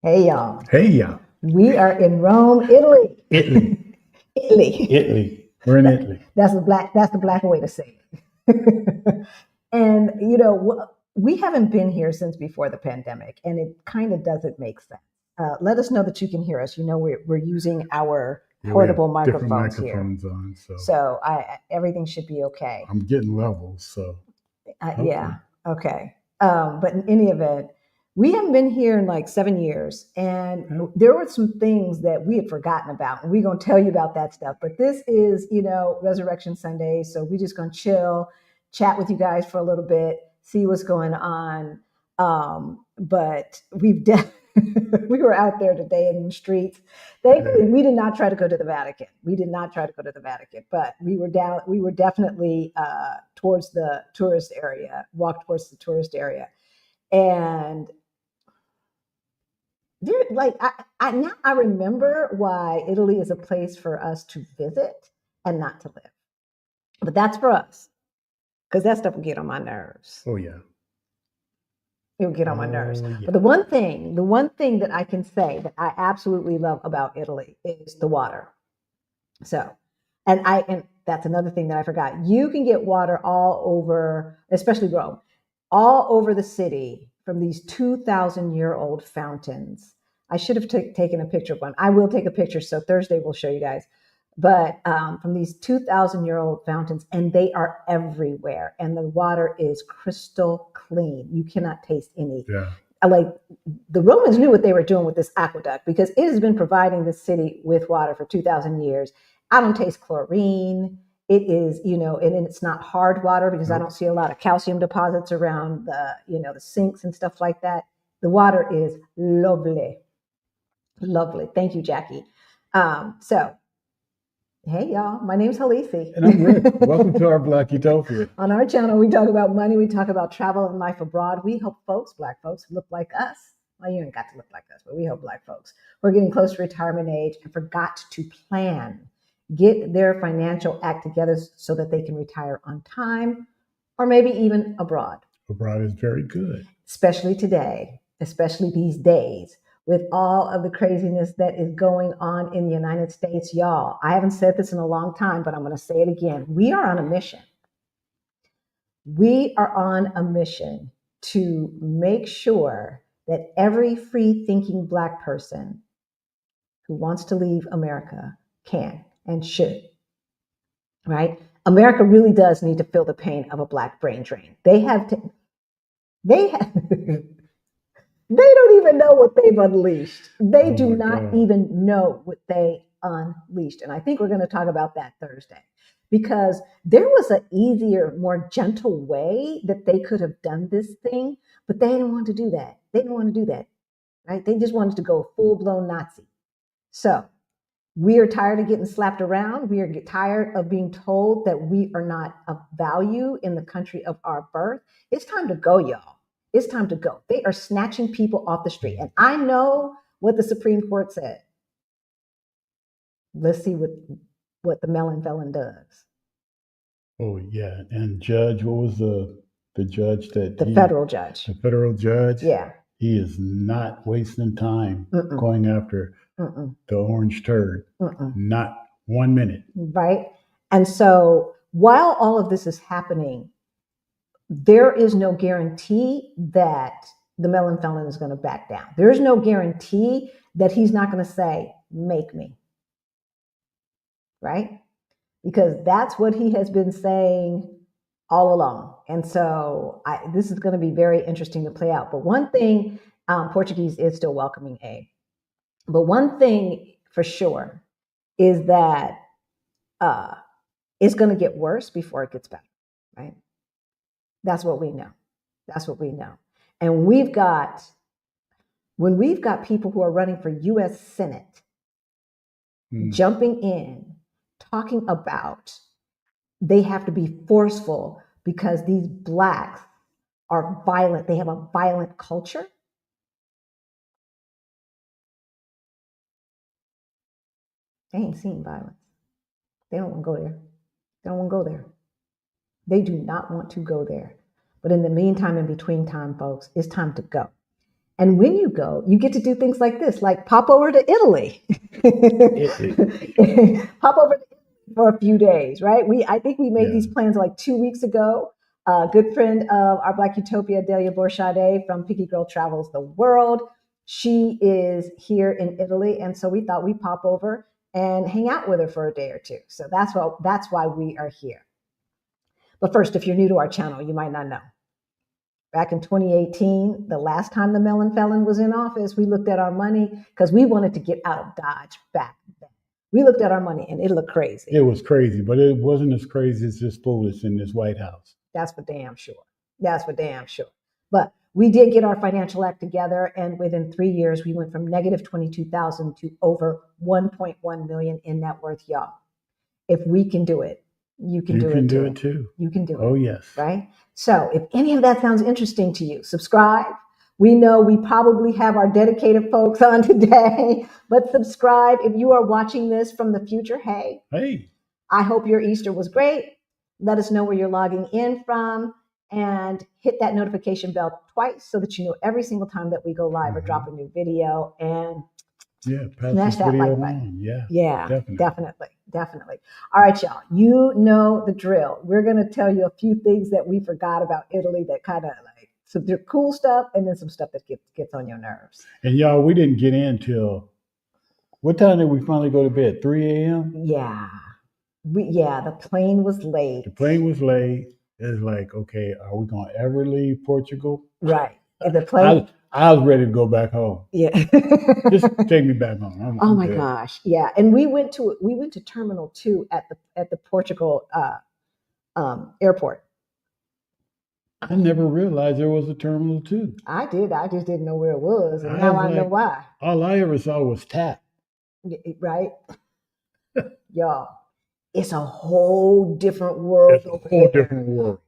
Hey y'all, Hey, yeah. we are in Rome, Italy. Italy. Italy. Italy. We're in Italy. That's the black way to say it. And we haven't been here since before the pandemic, and it kind of doesn't make sense. Let us know that you can hear us. We're using our Yeah, we have portable different microphones here, microphones on, so so everything should be okay. I'm getting levels. So Yeah, hopefully, okay. But in any event, we haven't been here in like 7 years, and yeah, there were some things that we had forgotten about, and we're gonna tell you about that stuff. But this is, Resurrection Sunday, so we're just gonna chill, chat with you guys for a little bit, see what's going on. But we were out there today in the streets. Thankfully, we did not try to go to the Vatican. We did not try to go to the Vatican, but we were down. We were definitely towards the tourist area. Walked towards the tourist area, and there, like I now I remember why Italy is a place for us to visit and not to live. But that's for us because that stuff will get on my nerves. oh yeah, It will get on my nerves. oh But yeah. the one thing that I can say that I absolutely love about Italy is the water. So, and that's another thing that I forgot. You can get water all over, especially Rome, all over the city from these 2,000-year-old fountains. I should have taken a picture of one. I will take a picture, so Thursday we'll show you guys. But from these 2,000-year-old fountains, and they are everywhere, and the water is crystal clean. You cannot taste any. Yeah. Like the Romans knew what they were doing with this aqueduct because it has been providing the city with water for 2,000 years. I don't taste chlorine. It is, and it's not hard water because I Nope. don't see a lot of calcium deposits around the sinks and stuff like that. The water is lovely, lovely. Thank you, Jackie. So, hey y'all, my name's Halisi. And I'm Rick. Welcome to our Black Utopia. On our channel, we talk about money, we talk about travel and life abroad. We help folks, Black folks, who look like us. Well, you ain't got to look like us, but we help Black folks who are getting close to retirement age and forgot to plan, get their financial act together so that they can retire on time or maybe even abroad. Abroad is very good. Especially today, especially these days, with all of the craziness that is going on in the United States, y'all. I haven't said this in a long time, but I'm going to say it again. We are on a mission. We are on a mission to make sure that every free thinking Black person who wants to leave America can and should, right? America really does need to feel the pain of a Black brain drain. They have to, they have, they don't even know what they've unleashed. They Oh do my not God. even know what they unleashed. And I think we're going to talk about that Thursday because there was an easier, more gentle way that they could have done this thing, but they didn't want to do that. They didn't want to do that, right? They just wanted to go full blown Nazi. So we are tired of getting slapped around. We are tired of being told that we are not of value in the country of our birth. It's time to go, y'all. It's time to go. They are snatching people off the street. And I know what the Supreme Court said. Let's see what the melon felon does. Oh yeah. And Judge, what was the judge that The federal judge. the federal judge? Yeah. He is not wasting time Mm-mm. going after Mm-mm. the orange turd. Mm-mm. Not 1 minute. Right. And so while all of this is happening, there is no guarantee that the melon felon is going to back down. There's no guarantee that he's not going to say, make me. Right? Because that's what he has been saying all along. And so this is going to be very interesting to play out. But one thing, Portuguese is still welcoming aid. But one thing for sure is that it's going to get worse before it gets better. Right? That's what we know. That's what we know. And when we've got people who are running for US Senate jumping in, talking about they have to be forceful because these Blacks are violent. They have a violent culture. They ain't seen violence. They don't want to go there. They don't want to go there. They do not want to go there. But in the meantime, in between time, folks, it's time to go. And when you go, you get to do things like this, like pop over to Italy. Pop over to Italy for a few days, right? I think we made these plans like 2 weeks ago. A good friend of our Black Utopia, Delia Borchade from Picky Girl Travels the World. She is here in Italy, and so we thought we'd pop over and hang out with her for a day or two. So that's why we are here. But first, if you're new to our channel, you might not know. Back in 2018, the last time the Melon Felon was in office, we looked at our money because we wanted to get out of Dodge back then. We looked at our money and it looked crazy. It was crazy, but it wasn't as crazy as this foolish in this White House. That's for damn sure. That's for damn sure. But we did get our financial act together, and within 3 years, we went from negative 22,000 to over 1.1 million in net worth, y'all. If we can do it, you can do it too. You can do it too. You can do it. Oh, yes. Right? So if any of that sounds interesting to you, subscribe. We know we probably have our dedicated folks on today, but subscribe if you are watching this from the future. Hey, I hope your Easter was great. Let us know where you're logging in from and hit that notification bell twice so that you know every single time that we go live or drop a new video. And smash that like button. Yeah, definitely. All right, y'all. You know the drill. We're going to tell you a few things that we forgot about Italy that kind of like some cool stuff and then some stuff that gets on your nerves. And y'all, we didn't get in till what time did we finally go to bed? 3 a.m. Yeah. The plane was late. The plane was late. It's like, okay, are we going to ever leave Portugal? Right. The plane. I was ready to go back home. Yeah. Just take me back home. I'm my gosh. Yeah. And we went to Terminal 2 at the Portugal airport. I never realized there was a Terminal 2. I did. I just didn't know where it was. And now I know why. All I ever saw was TAP. Right? Y'all, it's a whole different world.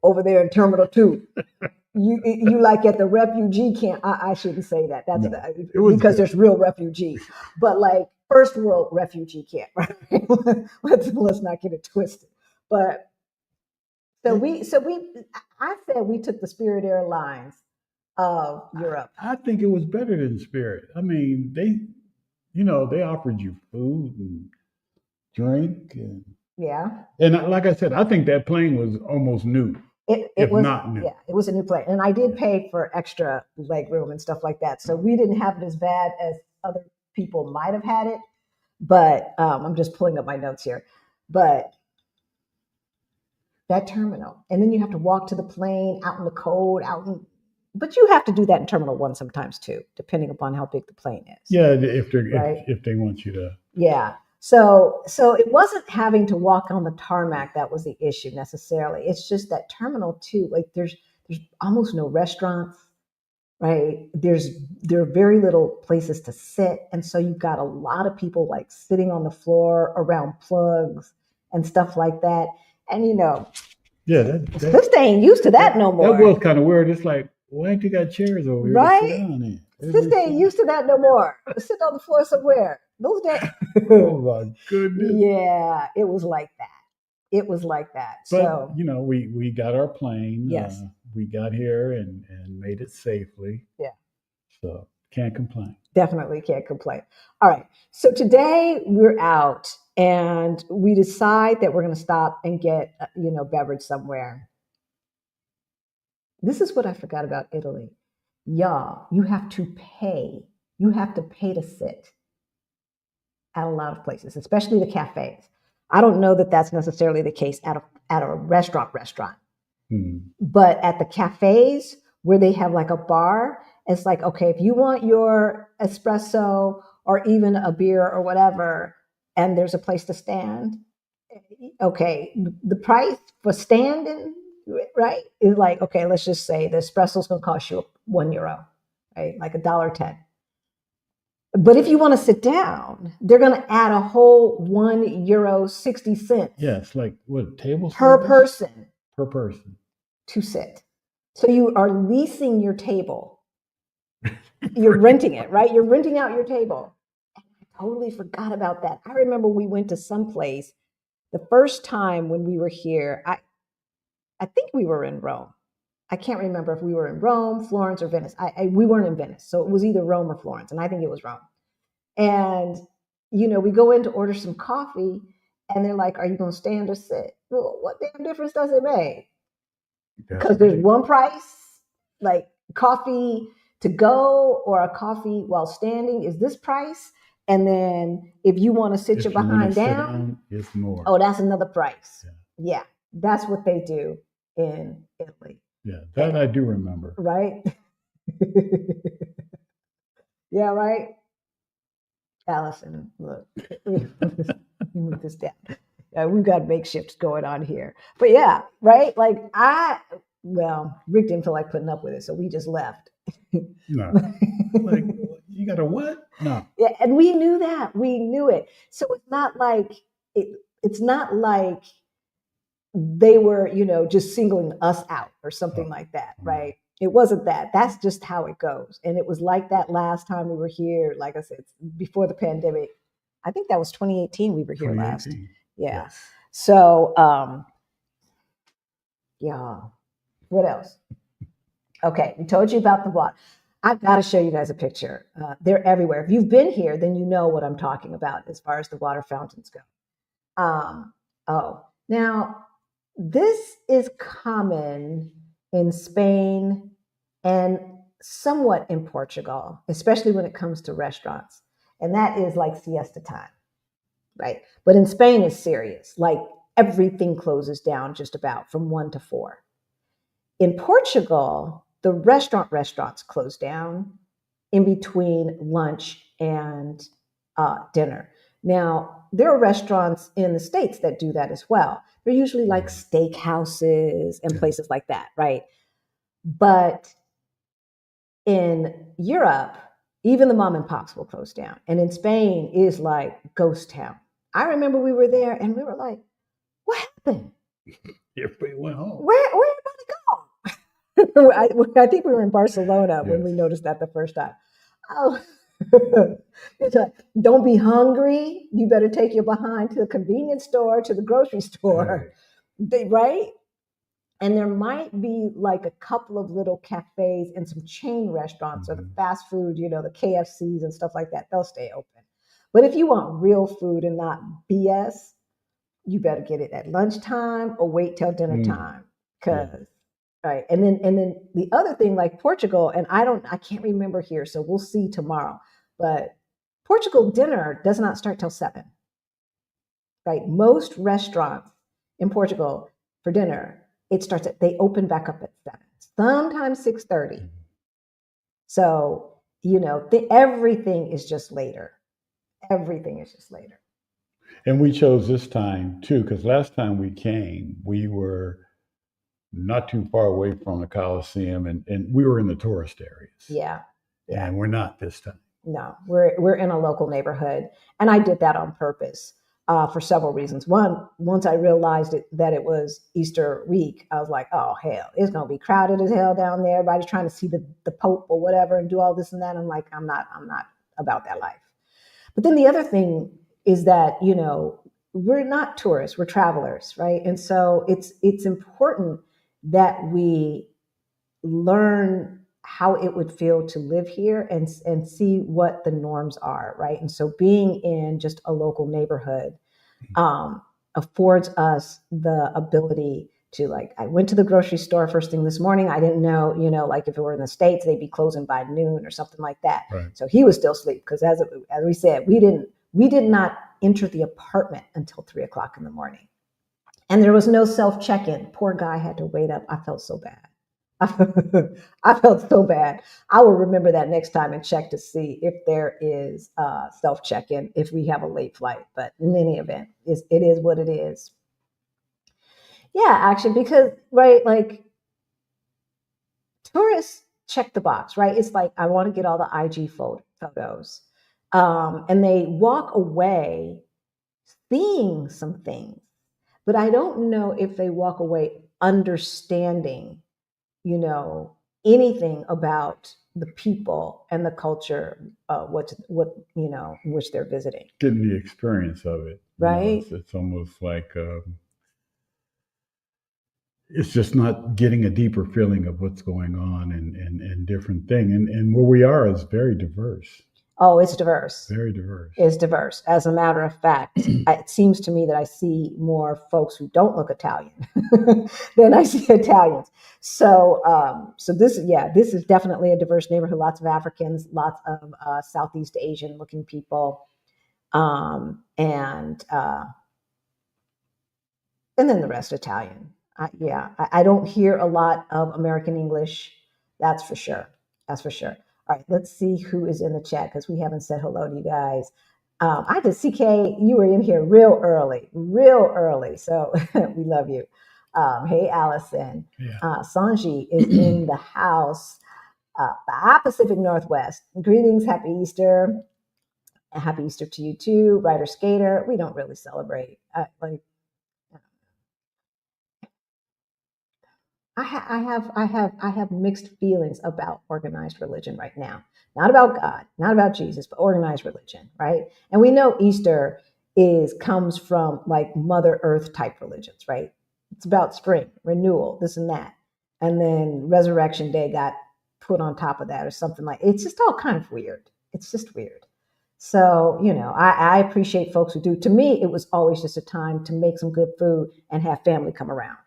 Over there in Terminal 2. You like at the refugee camp. I shouldn't say that. That's because there's real refugees, but like first world refugee camp, right? let's not get it twisted. But I said we took the Spirit Airlines of Europe. I think it was better than Spirit. I mean, they offered you food and drink and like I said, I think that plane was almost new. It was not new. Yeah, it was a new plane. And I did pay for extra leg room and stuff like that. So we didn't have it as bad as other people might have had it. But I'm just pulling up my notes here. But that terminal, and then you have to walk to the plane out in the cold, but you have to do that in Terminal 1 sometimes too, depending upon how big the plane is. Yeah, if they want you to. Yeah. So it wasn't having to walk on the tarmac that was the issue necessarily. It's just that Terminal 2, like there's almost no restaurants, right? There are very little places to sit. And so you've got a lot of people like sitting on the floor around plugs and stuff like that. And this ain't used to that no more. That was kind of weird. It's like, why ain't you got chairs over here? Right? This ain't used to that no more. Sit on the floor somewhere. Those days. Oh my goodness. Yeah, it was like that. But we got our plane. Yes. We got here and made it safely. Yeah. So can't complain. Definitely can't complain. All right. So today we're out and we decide that we're going to stop and get beverage somewhere. This is what I forgot about Italy. Y'all, you have to pay. You have to pay to sit at a lot of places, especially the cafes. I don't know that that's necessarily the case at a restaurant. But at the cafes where they have like a bar, it's like, okay, if you want your espresso or even a beer or whatever, and there's a place to stand, okay, the price for standing, right, is like, okay, let's just say the espresso is going to cost you €1, right, like $1.10. But if you want to sit down, they're going to add a whole €1.60. Yeah, it's like what, table per person. Per person to sit. So you are leasing your table. You're renting it, right? You're renting out your table. And I totally forgot about that. I remember we went to some place the first time when we were here. I think we were in Rome. I can't remember if we were in Rome, Florence, or Venice. We weren't in Venice, so it was either Rome or Florence, and I think it was Rome. And we go in to order some coffee, and they're like, "Are you going to stand or sit?" Well, what damn difference does it make? Because there's one price, like coffee to go or a coffee while standing is this price. And then if you want to sit your behind down, it's more. Oh, that's another price. Yeah, that's what they do in Italy. Yeah, that I do remember. Right? Yeah, right? Allison, look, move this down. We've got makeshifts going on here. But yeah, right? Like Rick didn't feel like putting up with it, so we just left. No. Like, you got a what? No. Yeah, and we knew that. We knew it. So it's not like it's not like they were, just singling us out or something like that, right? It wasn't that. That's just how it goes. And it was like that last time we were here, like I said, before the pandemic. I think that was 2018 we were here last. Yeah. Yes. So, yeah. What else? Okay, we told you about the water. I've got to show you guys a picture. They're everywhere. If you've been here, then you know what I'm talking about as far as the water fountains go. Now, this is common in Spain and somewhat in Portugal, especially when it comes to restaurants. And that is like siesta time, right? But in Spain, it's serious. Like everything closes down just about from 1 to 4. In Portugal, the restaurants close down in between lunch and dinner. Now, there are restaurants in the States that do that as well. They're usually like steakhouses and places like that, right? But in Europe, even the mom and pops will close down. And in Spain is like ghost town. I remember we were there and we were like, what happened? Everybody went home. Where everybody go? I think we were in Barcelona when we noticed that the first time. Oh, don't be hungry. You better take your behind to the convenience store, to the grocery store, right? And there might be like a couple of little cafes and some chain restaurants or the fast food, the KFCs and stuff like that. They'll stay open. But if you want real food and not BS, you better get it at lunchtime or wait till dinner time. Right. And then the other thing, like Portugal, and I can't remember here, so we'll see tomorrow. But Portugal dinner does not start till 7. Right. Most restaurants in Portugal for dinner, they open back up at 7, sometimes 6:30. So, everything is just later. Everything is just later. And we chose this time too, because last time we came, we were not too far away from the Coliseum, and we were in the tourist areas. Yeah. And we're not this time. No, we're in a local neighborhood. And I did that on purpose for several reasons. One, once I realized that it was Easter week, I was like, oh, hell, it's going to be crowded as hell down there. Everybody's trying to see the Pope or whatever and do all this and that. I'm like, I'm not about that life. But then the other thing is that, we're not tourists, we're travelers, right? And so it's important that we learn how it would feel to live here and see what the norms are, right? And so being in just a local neighborhood affords us the ability to, like, I went to the grocery store first thing this morning. I didn't know, like if it were in the States, they'd be closing by noon or something like that. Right. So he was still asleep because as we said, we did not enter the apartment until 3 o'clock in the morning. And there was no self-check-in. Poor guy had to wait up. I felt so bad. I felt so bad. I will remember that next time and check to see if there is self-check-in if we have a late flight. But in any event, it is what it is. Yeah, actually, because, right, like tourists check the box, right? It's like, I want to get all the IG photos. And they walk away seeing some things, but I don't know if they walk away understanding, anything about the people and the culture, which they're visiting. Getting the experience of it. Right. It's almost like, it's just not getting a deeper feeling of what's going on and different thing. And where we are is very diverse. Oh, it's diverse. Very diverse. It's diverse. As a matter of fact, it seems to me that I see more folks who don't look Italian than I see Italians. So, so this is definitely a diverse neighborhood. Lots of Africans, lots of Southeast Asian looking people, and then the rest Italian. I don't hear a lot of American English. That's for sure. That's for sure. All right, let's see who is in the chat because we haven't said hello to you guys. I did CK, you were in here real early. So we love you. Hey, Allison. Yeah. Sanji is in the house. The Pacific Northwest. Greetings, happy Easter. Happy Easter to you too. Rider Skater. We don't really celebrate. I have mixed feelings about organized religion right now. Not about God, not about Jesus, but organized religion, right? And we know Easter comes from like Mother Earth type religions, right? It's about spring, renewal, this and that. And then Resurrection Day got put on top of that or something like it's just all kind of weird. It's just weird. So, I appreciate folks who do. To me, it was always just a time to make some good food and have family come around.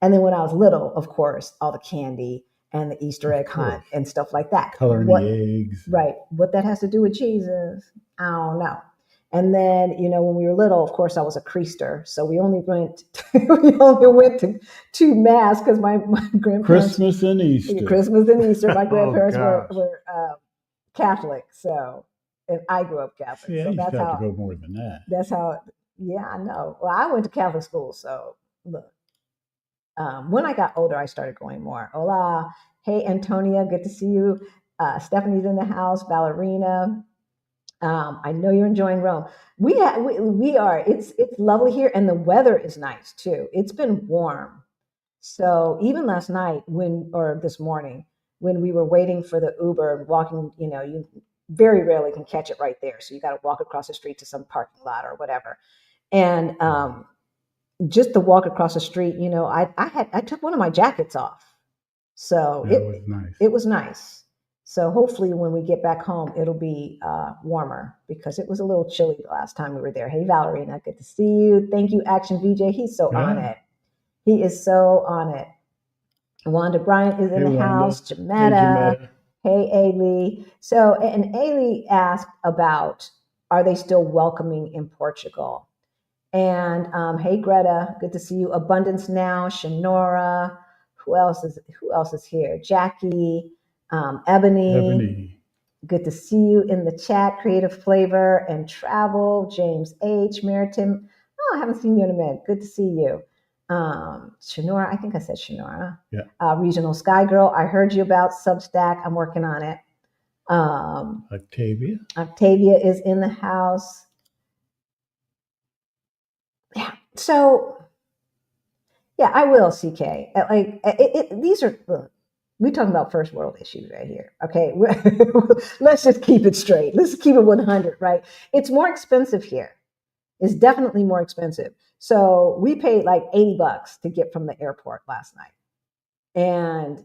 And then when I was little, of course, all the candy and the Easter egg hunt and stuff like that. Coloring the eggs. Right. What that has to do with Jesus, I don't know. And then, when we were little, of course, I was a creaster. So we only went to mass because my grandparents. Christmas and Easter. My grandparents were Catholic. So, and I grew up Catholic. Yeah, so that's how to go more than that. That's how, I know. Well, I went to Catholic school. So look. When I got older, I started going more. Hola. Hey, Antonia, good to see you. Stephanie's in the house. Ballerina. I know you're enjoying Rome. We are. It's lovely here, and the weather is nice too. It's been warm. So even last night, or this morning, when we were waiting for the Uber and walking, you very rarely can catch it right there. So you got to walk across the street to some parking lot or whatever. And just to walk across the street, I took one of my jackets off. So it was nice. So hopefully when we get back home, it'll be warmer because it was a little chilly the last time we were there. Hey, Valerina, good to see you. Thank you, Action VJ. He's so on it. He is so on it. Wanda Bryant is in the house. Jametta. Hey, Ailey. So, and Ailey asked about, are they still welcoming in Portugal? And hey, Greta, good to see you. Abundance Now, Shanora. Who else is here? Jackie, Ebony. Good to see you in the chat. Creative Flavor and Travel. James H. Meritim. Oh, I haven't seen you in a minute. Good to see you. Shanora, I think I said Shanora. Yeah. Regional Sky Girl. I heard you about Substack. I'm working on it. Octavia is in the house. Yeah. So, yeah, I will, CK. These are, look, we're talking about first world issues right here. Okay. Let's just keep it straight. Let's keep it 100, right? It's more expensive here. It's definitely more expensive. So we paid like $80 to get from the airport last night. And,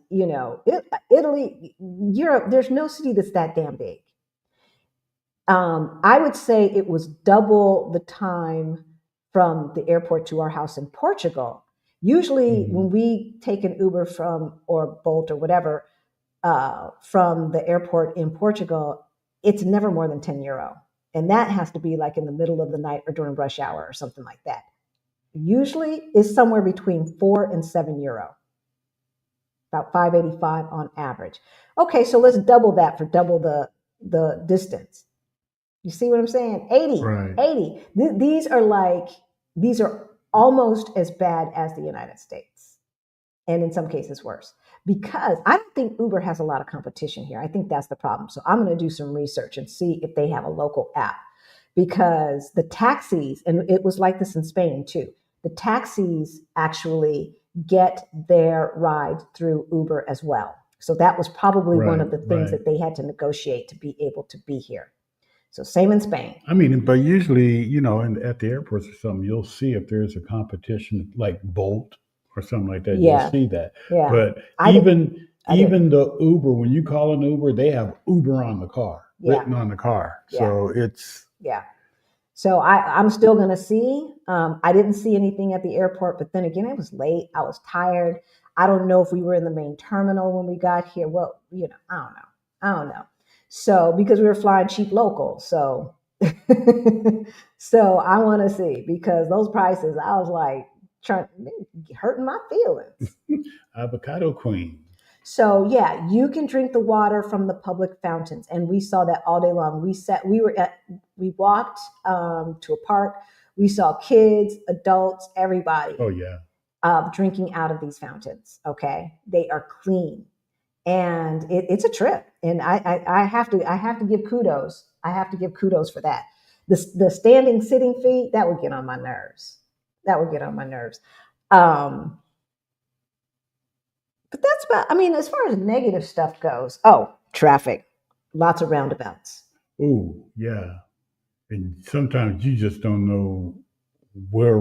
Italy, Europe, there's no city that's that damn big. I would say it was double the time from the airport to our house in Portugal. Usually when we take an Uber or Bolt or whatever, from the airport in Portugal, it's never more than 10 euro. And that has to be like in the middle of the night or during rush hour or something like that. Usually it's somewhere between 4 and 7 euro, about 5.85 on average. Okay, so let's double that for double the distance. You see what I'm saying? 80, right. 80. These are almost as bad as the United States. And in some cases worse. Because I don't think Uber has a lot of competition here. I think that's the problem. So I'm going to do some research and see if they have a local app. Because the taxis, and it was like this in Spain too, the taxis actually get their ride through Uber as well. So that was probably one of the things that they had to negotiate to be able to be here. So same in Spain. I mean, but usually, at the airports or something, you'll see if there's a competition like Bolt or something like that, you'll see that. Yeah. But even the Uber, when you call an Uber, they have Uber on the car, written on the car. So it's So I'm still gonna see. I didn't see anything at the airport, but then again, it was late. I was tired. I don't know if we were in the main terminal when we got here. Well, I don't know. So because we were flying cheap local, so so I want to see, because those prices, I was like hurting my feelings. Avocado Queen. So yeah, you can drink the water from the public fountains, and we saw that all day long. We walked to a park. We saw kids, adults, everybody. Oh yeah. Drinking out of these fountains. Okay, they are clean, and it's a trip. And I have to give kudos. I have to give kudos for that. The standing sitting fee, that would get on my nerves. But that's about, as far as negative stuff goes, traffic, lots of roundabouts. Oh, yeah. And sometimes you just don't know where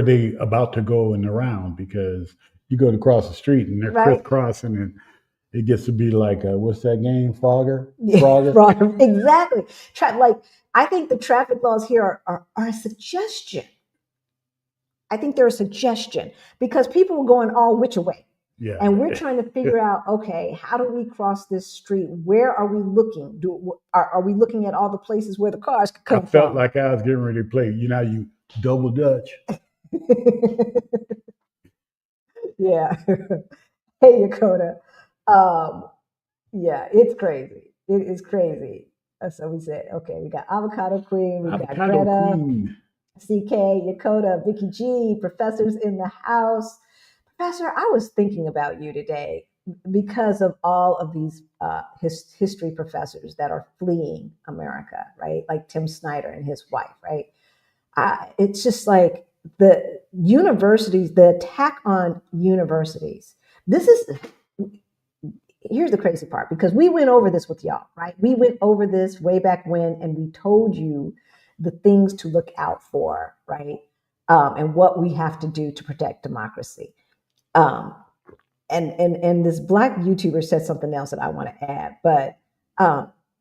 they about to go in the round, because you go to cross the street and they're crisscrossing, and it gets to be like, what's that game? Frogger? Exactly. I think the traffic laws here are a suggestion. I think they're a suggestion, because people are going all which way. Yeah. And we're trying to figure out, okay, how do we cross this street? Where are we looking? Are we looking at all the places where the cars could come from? I felt like I was getting ready to play, you double dutch. Yeah. Hey, Yakota. Yeah, it's crazy. It is crazy. So we said, okay, we got Avocado Queen, we got Greta, Queen. CK, Yakota, Vicky G, professors in the house. Professor, I was thinking about you today because of all of these history professors that are fleeing America, right? Like Tim Snyder and his wife, right? It's just like the universities, the attack on universities. Here's the crazy part, because we went over this with y'all, right? We went over this way back when, and we told you the things to look out for, right? And what we have to do to protect democracy. And this Black YouTuber said something else that I want to add, but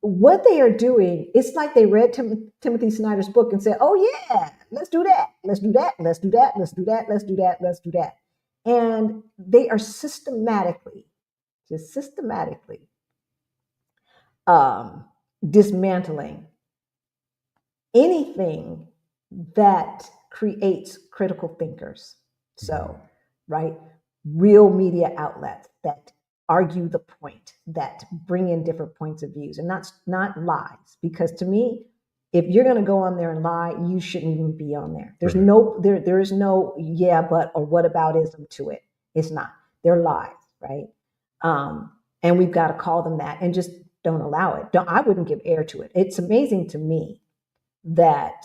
what they are doing, it's like they read Timothy Snyder's book and said, oh yeah, let's do that, let's do that, let's do that, let's do that, let's do that, let's do that. And they are systematically dismantling anything that creates critical thinkers. So, right, real media outlets that argue the point, that bring in different points of views, and not lies. Because to me, if you're going to go on there and lie, you shouldn't even be on there. There is no yeah, but, or what aboutism to it. It's not. They're lies, right? And we've got to call them that, and just don't allow it. I wouldn't give air to it. It's amazing to me that,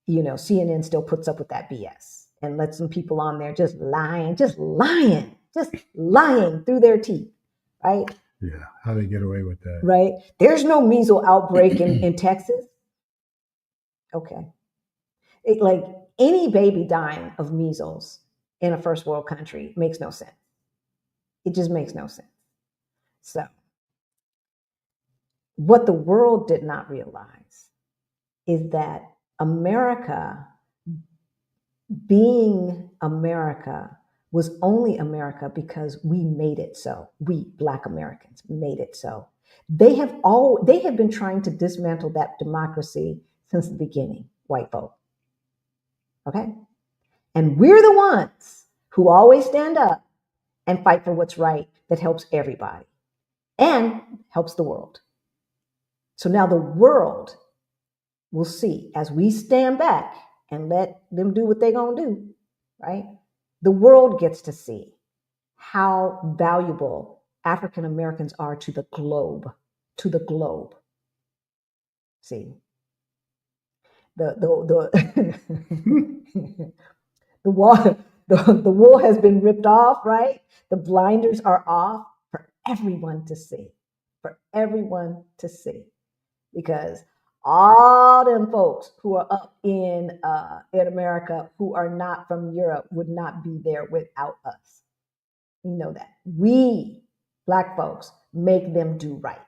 CNN still puts up with that BS and lets some people on there just lying through their teeth, right? Yeah, how they get away with that? Right? There's no measles outbreak in Texas. Okay. Like any baby dying of measles in a first world country makes no sense. It just makes no sense. So, what the world did not realize is that America, being America, was only America because we made it so. We Black Americans made it so. They have been trying to dismantle that democracy since the beginning, white folk. Okay? And we're the ones who always stand up and fight for what's right, that helps everybody and helps the world. So now the world will see, as we stand back and let them do what they're going to do, right? The world gets to see how valuable African Americans are to the globe. See, the wool has been ripped off, right? The blinders are off for everyone to see, because all them folks who are up in America who are not from Europe would not be there without us. We know that. We, Black folks, make them do right.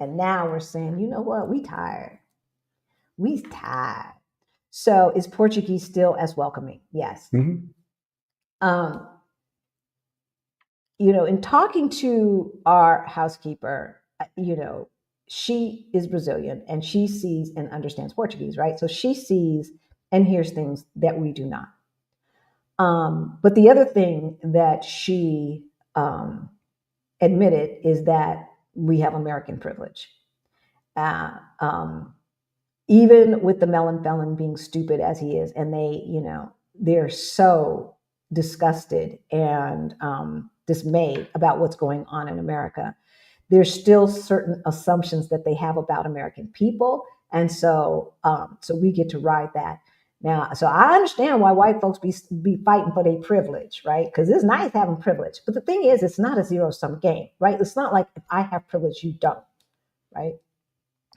And now we're saying, you know what? We tired. We tired. So is Portuguese still as welcoming? Yes. Mm-hmm. In talking to our housekeeper, she is Brazilian and she sees and understands Portuguese, right? So she sees and hears things that we do not. But the other thing that she admitted is that we have American privilege. Even with the melon felon being stupid as he is, and they're so disgusted and dismayed about what's going on in America, there's still certain assumptions that they have about American people. And so we get to ride that. Now, so I understand why white folks be fighting for their privilege, right? Because it's nice having privilege. But the thing is, it's not a zero-sum game, right? It's not like if I have privilege, you don't, right?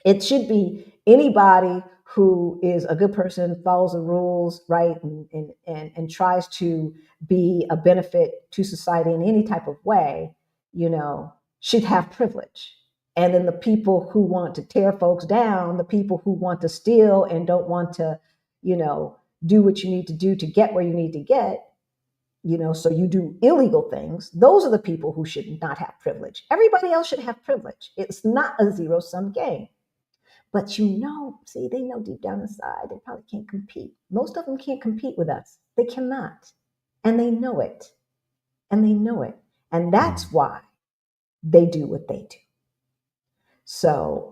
It should be anybody who is a good person, follows the rules, right, and tries to be a benefit to society in any type of way, should have privilege. And then the people who want to tear folks down, the people who want to steal and don't want to, do what you need to do to get where you need to get, so you do illegal things, those are the people who should not have privilege. Everybody else should have privilege. It's not a zero-sum game. But they know deep down inside, they probably can't compete. Most of them can't compete with us. They cannot. And they know it. And that's why they do what they do. So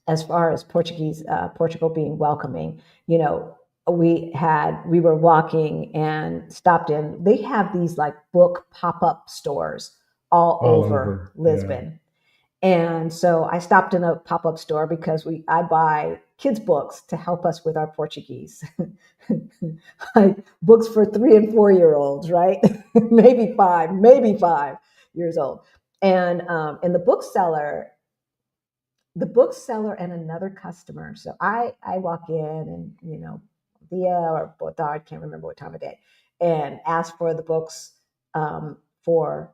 as far as Portugal being welcoming, we were walking and stopped in. They have these like book pop-up stores all over Lisbon. Yeah. And so I stopped in a pop-up store because I buy kids' books to help us with our Portuguese. Like books for 3 and 4 year olds, right? maybe 5 years old. And the bookseller and another customer. So I walk in and, Dia or Botard, can't remember what time of day, and ask for the books for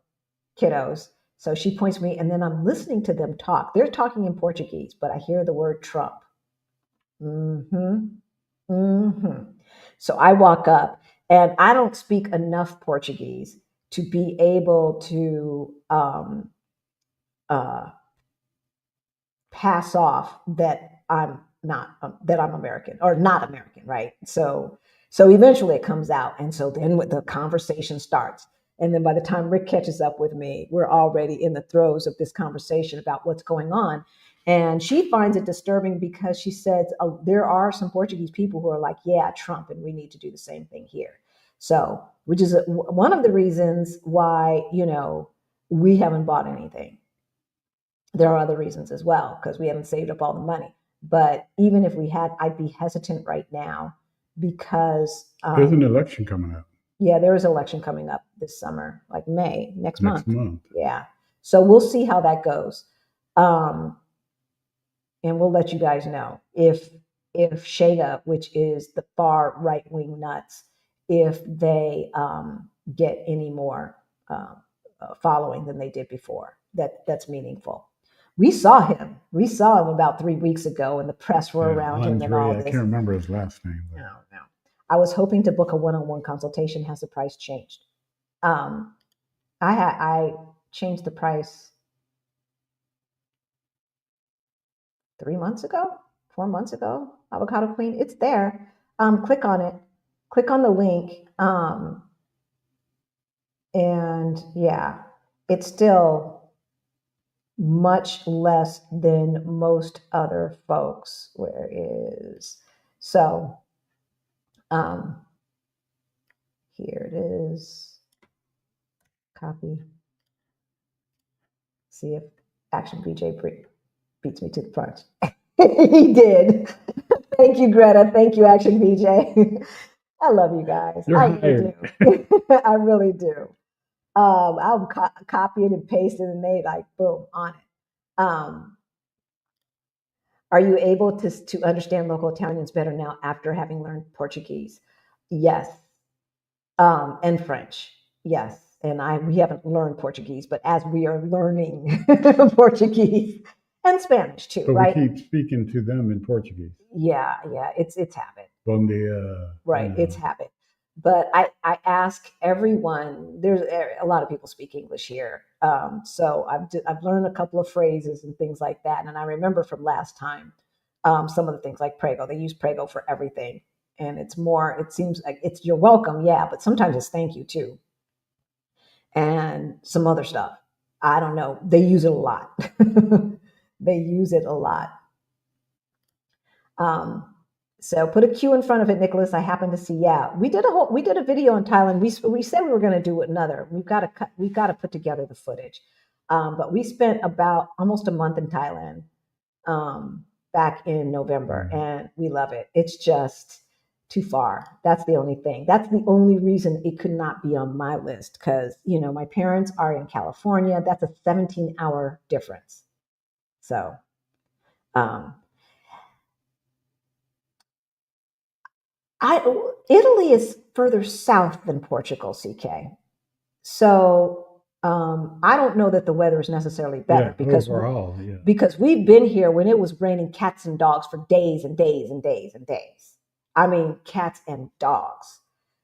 kiddos. So she points me, and then I'm listening to them talk. They're talking in Portuguese, but I hear the word Trump. So I walk up, and I don't speak enough Portuguese to be able to pass off that I'm American or not American, right? So eventually it comes out, and so then the conversation starts. And then by the time Rick catches up with me, we're already in the throes of this conversation about what's going on. And she finds it disturbing because she says there are some Portuguese people who are like, yeah, Trump, and we need to do the same thing here. So, which is one of the reasons why, we haven't bought anything. There are other reasons as well, because we haven't saved up all the money. But even if we had, I'd be hesitant right now because there's an election coming up. Yeah, there is an election coming up this summer, like May, next month. Yeah. So we'll see how that goes. And we'll let you guys know if Shada, which is the far right-wing nuts, if they get any more following than they did before. That's meaningful. We saw him about 3 weeks ago, and the press were around him and all this. I can't remember his last name. No. I was hoping to book a one-on-one consultation. Has the price changed? I changed the price 3 months ago, 4 months ago. Avocado Queen, it's there. Click on it. Click on the link. And yeah, it's still much less than most other folks. Where is so? Here it is. Copy. See if Action BJ beats me to the punch. He did. Thank you, Greta. Thank you, Action BJ. I love you guys. I really do. I really do. I'll copy it and paste it, and they like boom on it. Are you able to understand local Italians better now after having learned Portuguese? Yes. And French. Yes. And we haven't learned Portuguese, but as we are learning Portuguese and Spanish too, But right? we keep speaking to them in Portuguese. Yeah, it's habit. Bom dia. Right, it's habit. But I ask everyone. There's a lot of people speak English here, so I've learned a couple of phrases and things like that. And I remember from last time, some of the things like prego. They use prego for everything, and it's more. It seems like it's you're welcome, yeah, but sometimes it's thank you too, and some other stuff. I don't know. They use it a lot. They use it a lot. Um, so put a Q in front of it, Nicholas. I happen to see. Yeah, we did a video in Thailand. We said we were going to do another. We've got to put together the footage. But we spent about almost a month in Thailand back in November, and we love it. It's just too far. That's the only thing. That's the only reason it could not be on my list because my parents are in California. That's a 17-hour difference. So. Italy is further south than Portugal, CK. So I don't know that the weather is necessarily better because we've been here when it was raining cats and dogs for days and days and days and days. I mean, cats and dogs.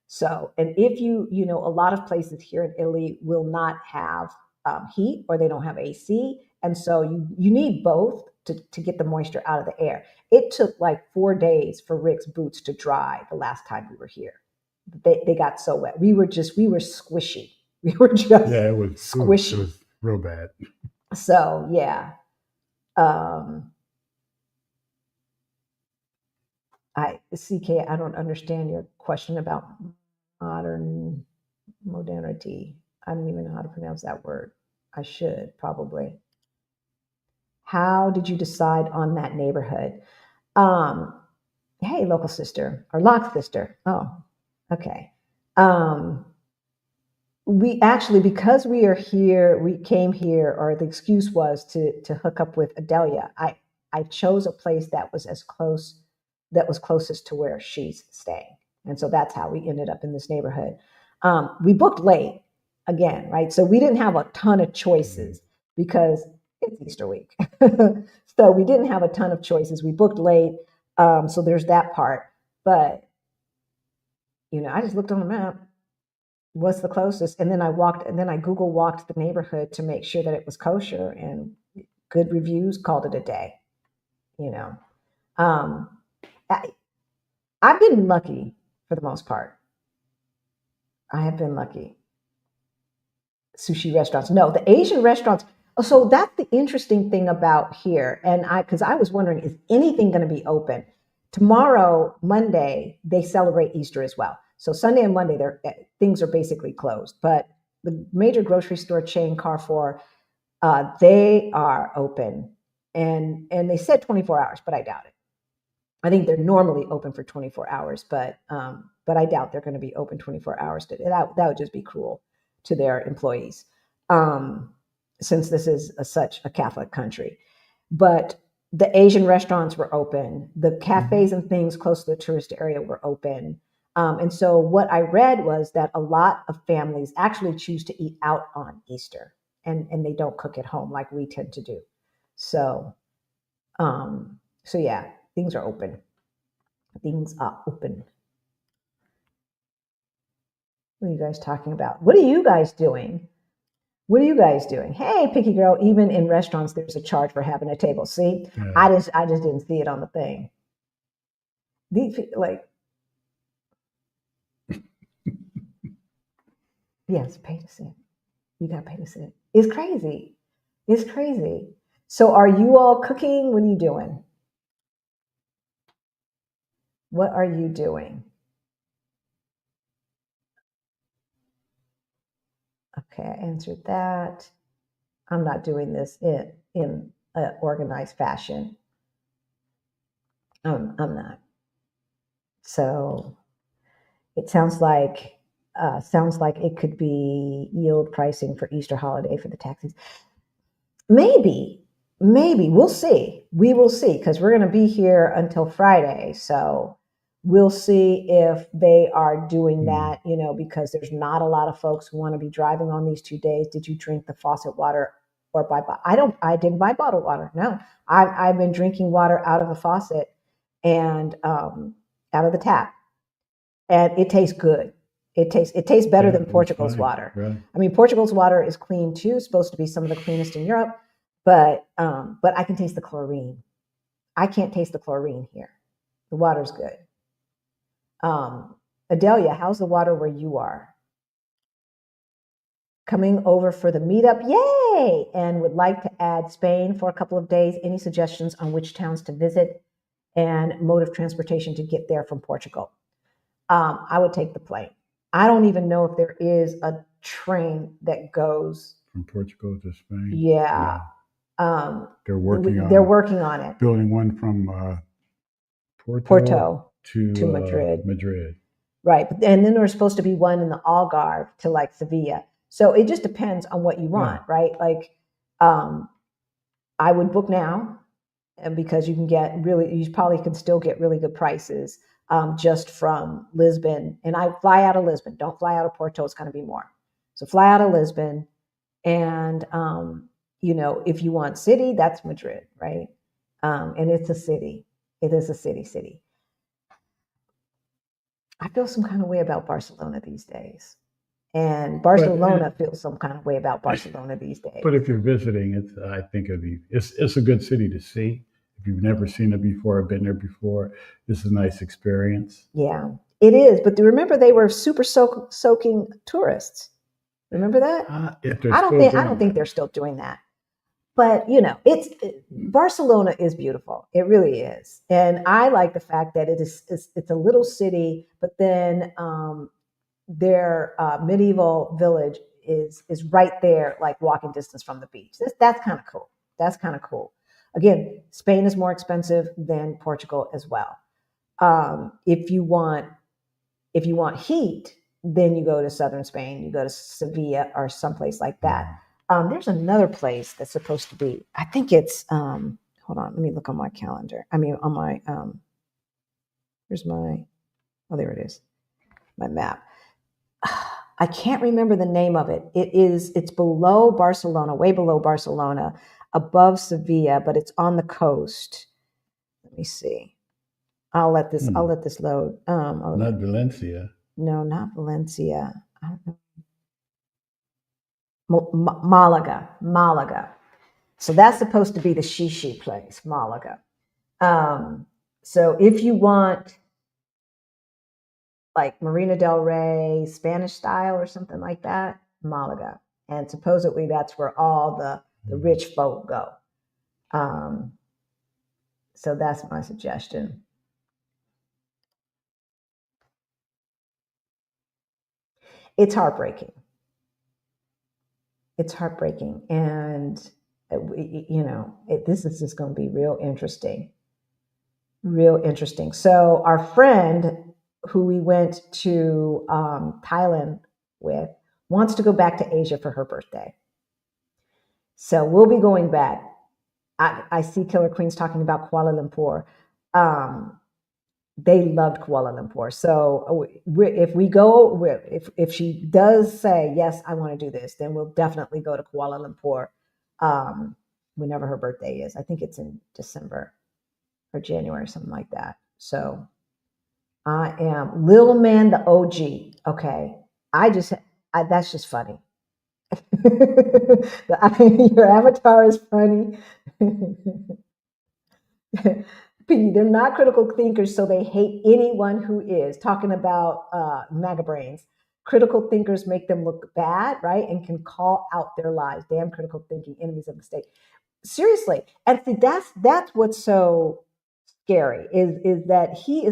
So, and if a lot of places here in Italy will not have heat or they don't have AC. And so you need both to get the moisture out of the air. It took like 4 days for Rick's boots to dry the last time we were here. They got so wet. We were squishy. We were just it was squishy. It was real bad. So yeah. CK, I don't understand your question about modernity. I don't even know how to pronounce that word. I should probably. How did you decide on that neighborhood? Hey, local sister or lock sister. Oh, okay. We actually, because we are here, we came here, or the excuse was to hook up with Adelia. I chose a place that was closest to where she's staying. And so that's how we ended up in this neighborhood. We booked late again, right? So we didn't have a ton of choices because it's Easter week. So we didn't have a ton of choices. We booked late. So there's that part. But, I just looked on the map. What's the closest? And then I Google walked the neighborhood to make sure that it was kosher, and good reviews, called it a day. I've been lucky for the most part. I have been lucky. Sushi restaurants. No, the Asian restaurants. So that's the interesting thing about here. And because I was wondering, is anything going to be open? Tomorrow, Monday, they celebrate Easter as well. So Sunday and Monday, things are basically closed. But the major grocery store chain, Carrefour, they are open. And they said 24 hours, but I doubt it. I think they're normally open for 24 hours, but I doubt they're going to be open 24 hours today. That would just be cruel to their employees, since this is such a Catholic country. But the Asian restaurants were open. The cafes and things close to the tourist area were open. And so what I read was that a lot of families actually choose to eat out on Easter, and they don't cook at home like we tend to do. So yeah, things are open. Things are open. What are you guys talking about? What are you guys doing? What are you guys doing? Hey, picky girl, even in restaurants, there's a charge for having a table. See, yeah. I just didn't see it on the thing. Yes, pay to sit. You got to pay to sit. It's crazy. It's crazy. So are you all cooking? What are you doing? What are you doing? Okay, I answered that. I'm not doing this in an organized fashion. I'm not. So it sounds like it could be yield pricing for Easter holiday for the taxis. Maybe we'll see. we will see, because we're going to be here until Friday. So we'll see if they are doing that, because there's not a lot of folks who want to be driving on these 2 days. Did you drink the faucet water or I didn't buy bottled water. No, I've been drinking water out of a faucet and out of the tap, and it tastes good. It tastes better than Portugal's water. Right. I mean, Portugal's water is clean too, supposed to be some of the cleanest in Europe, but I can taste the chlorine. I can't taste the chlorine here. The water's good. Adelia, how's the water where you are? Coming over for the meetup, yay! And would like to add Spain for a couple of days. Any suggestions on which towns to visit and mode of transportation to get there from Portugal? I would take the plane. I don't even know if there is a train that goes from Portugal to Spain. Yeah. They're working on it. Building one from Porto to Madrid. Madrid. Right. And then there's supposed to be one in the Algarve to like Sevilla. So it just depends on what you want, right? Like, I would book now, and because you probably can still get really good prices just from Lisbon. And I fly out of Lisbon. Don't fly out of Porto. It's going to be more. So fly out of Lisbon. And, if you want city, that's Madrid, right? And it's a city. It is a city. I feel some kind of way about Barcelona these days. And Barcelona feels some kind of way about Barcelona these days. But if you're visiting, I think it's a good city to see. If you've never seen it before or been there before, it's a nice experience. Yeah, it is. But remember, they were super soaking tourists. Remember that? I don't think they're still doing that. But Barcelona is beautiful. It really is, and I like the fact that it's a little city, but then their medieval village is right there, like walking distance from the beach. That's kind of cool. That's kind of cool. Again, Spain is more expensive than Portugal as well. If you want heat, then you go to southern Spain. You go to Sevilla or someplace like that. There's another place that's supposed to be. I think it's. Hold on, let me look on my calendar. I mean, on my. Here's my. Oh, there it is. My map. I can't remember the name of it. It's below Barcelona, way below Barcelona, above Sevilla, but it's on the coast. Let me see. I'll let this load. Not Valencia. No, not Valencia. I don't know. Malaga. So that's supposed to be the shishi place, Malaga. So if you want like Marina del Rey, Spanish style or something like that, Malaga. And supposedly that's where all the rich folk go. So that's my suggestion. It's heartbreaking. And, this is just going to be real interesting. So our friend who we went to Thailand with wants to go back to Asia for her birthday. So we'll be going back. I see Killer Queens talking about Kuala Lumpur. They loved Kuala Lumpur. So if we go, if she does say, yes, I want to do this, then we'll definitely go to Kuala Lumpur whenever her birthday is. I think it's in December or January, something like that. So I am Lil Man, the OG. Okay. That's just funny. Your avatar is funny. They're not critical thinkers, so they hate anyone who is. Talking about MAGA brains. Critical thinkers make them look bad, right? And can call out their lies. Damn critical thinking, enemies of the state. Seriously. And see, that's what's so scary is that he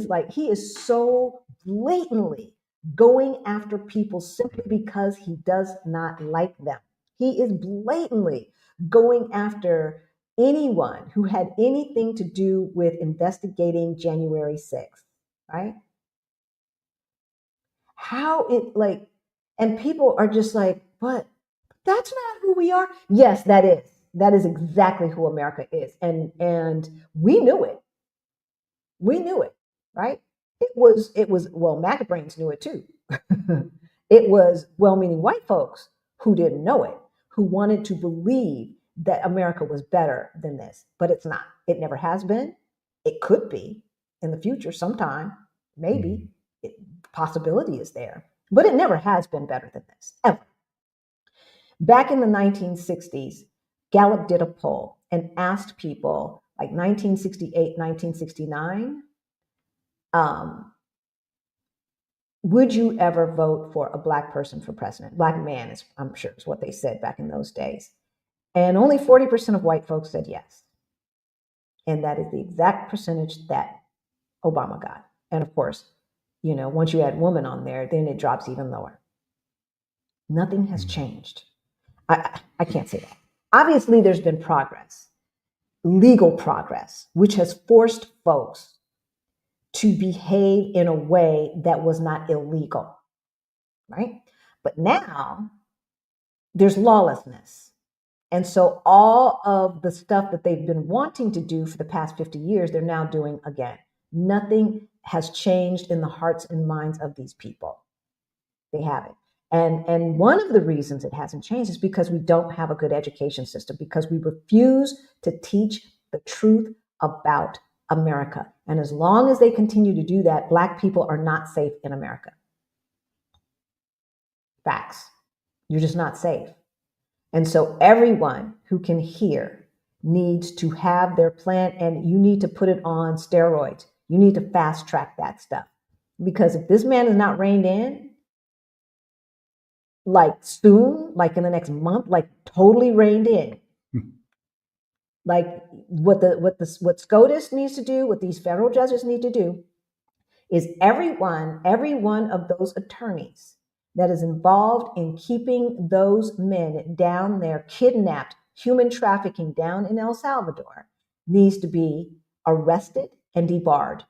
is so blatantly going after people simply because he does not like them. He is blatantly going after anyone who had anything to do with investigating January 6th, right? And people are just like, but that's not who we are. Yes, that is. That is exactly who America is. And we knew it. We knew it, right? It was, well, MAGA brains knew it too. It was well-meaning white folks who didn't know it, who wanted to believe that America was better than this, but it's not. It never has been. It could be in the future sometime, maybe. Possibility is there, but it never has been better than this, ever. Back in the 1960s, Gallup did a poll and asked people, like 1968, 1969, would you ever vote for a Black person for president? Black man, is, I'm sure, is what they said back in those days. And only 40% of white folks said yes. And that is the exact percentage that Obama got. And of course, you know, once you add woman on there, then it drops even lower. Nothing has changed. I can't say that. Obviously, there's been progress, legal progress, which has forced folks to behave in a way that was not illegal, right? But now there's lawlessness. And so all of the stuff that they've been wanting to do for the past 50 years, they're now doing again. Nothing has changed in the hearts and minds of these people. They haven't. And one of the reasons it hasn't changed is because we don't have a good education system, because we refuse to teach the truth about America. And as long as they continue to do that, Black people are not safe in America. Facts. You're just not safe. And so everyone who can hear needs to have their plan, and you need to put it on steroids. You need to fast track that stuff. Because if this man is not reined in, like soon, like in the next month, like totally reined in, like what SCOTUS needs to do, what these federal judges need to do, is every one of those attorneys that is involved in keeping those men down there, kidnapped, human trafficking down in El Salvador, needs to be arrested and debarred.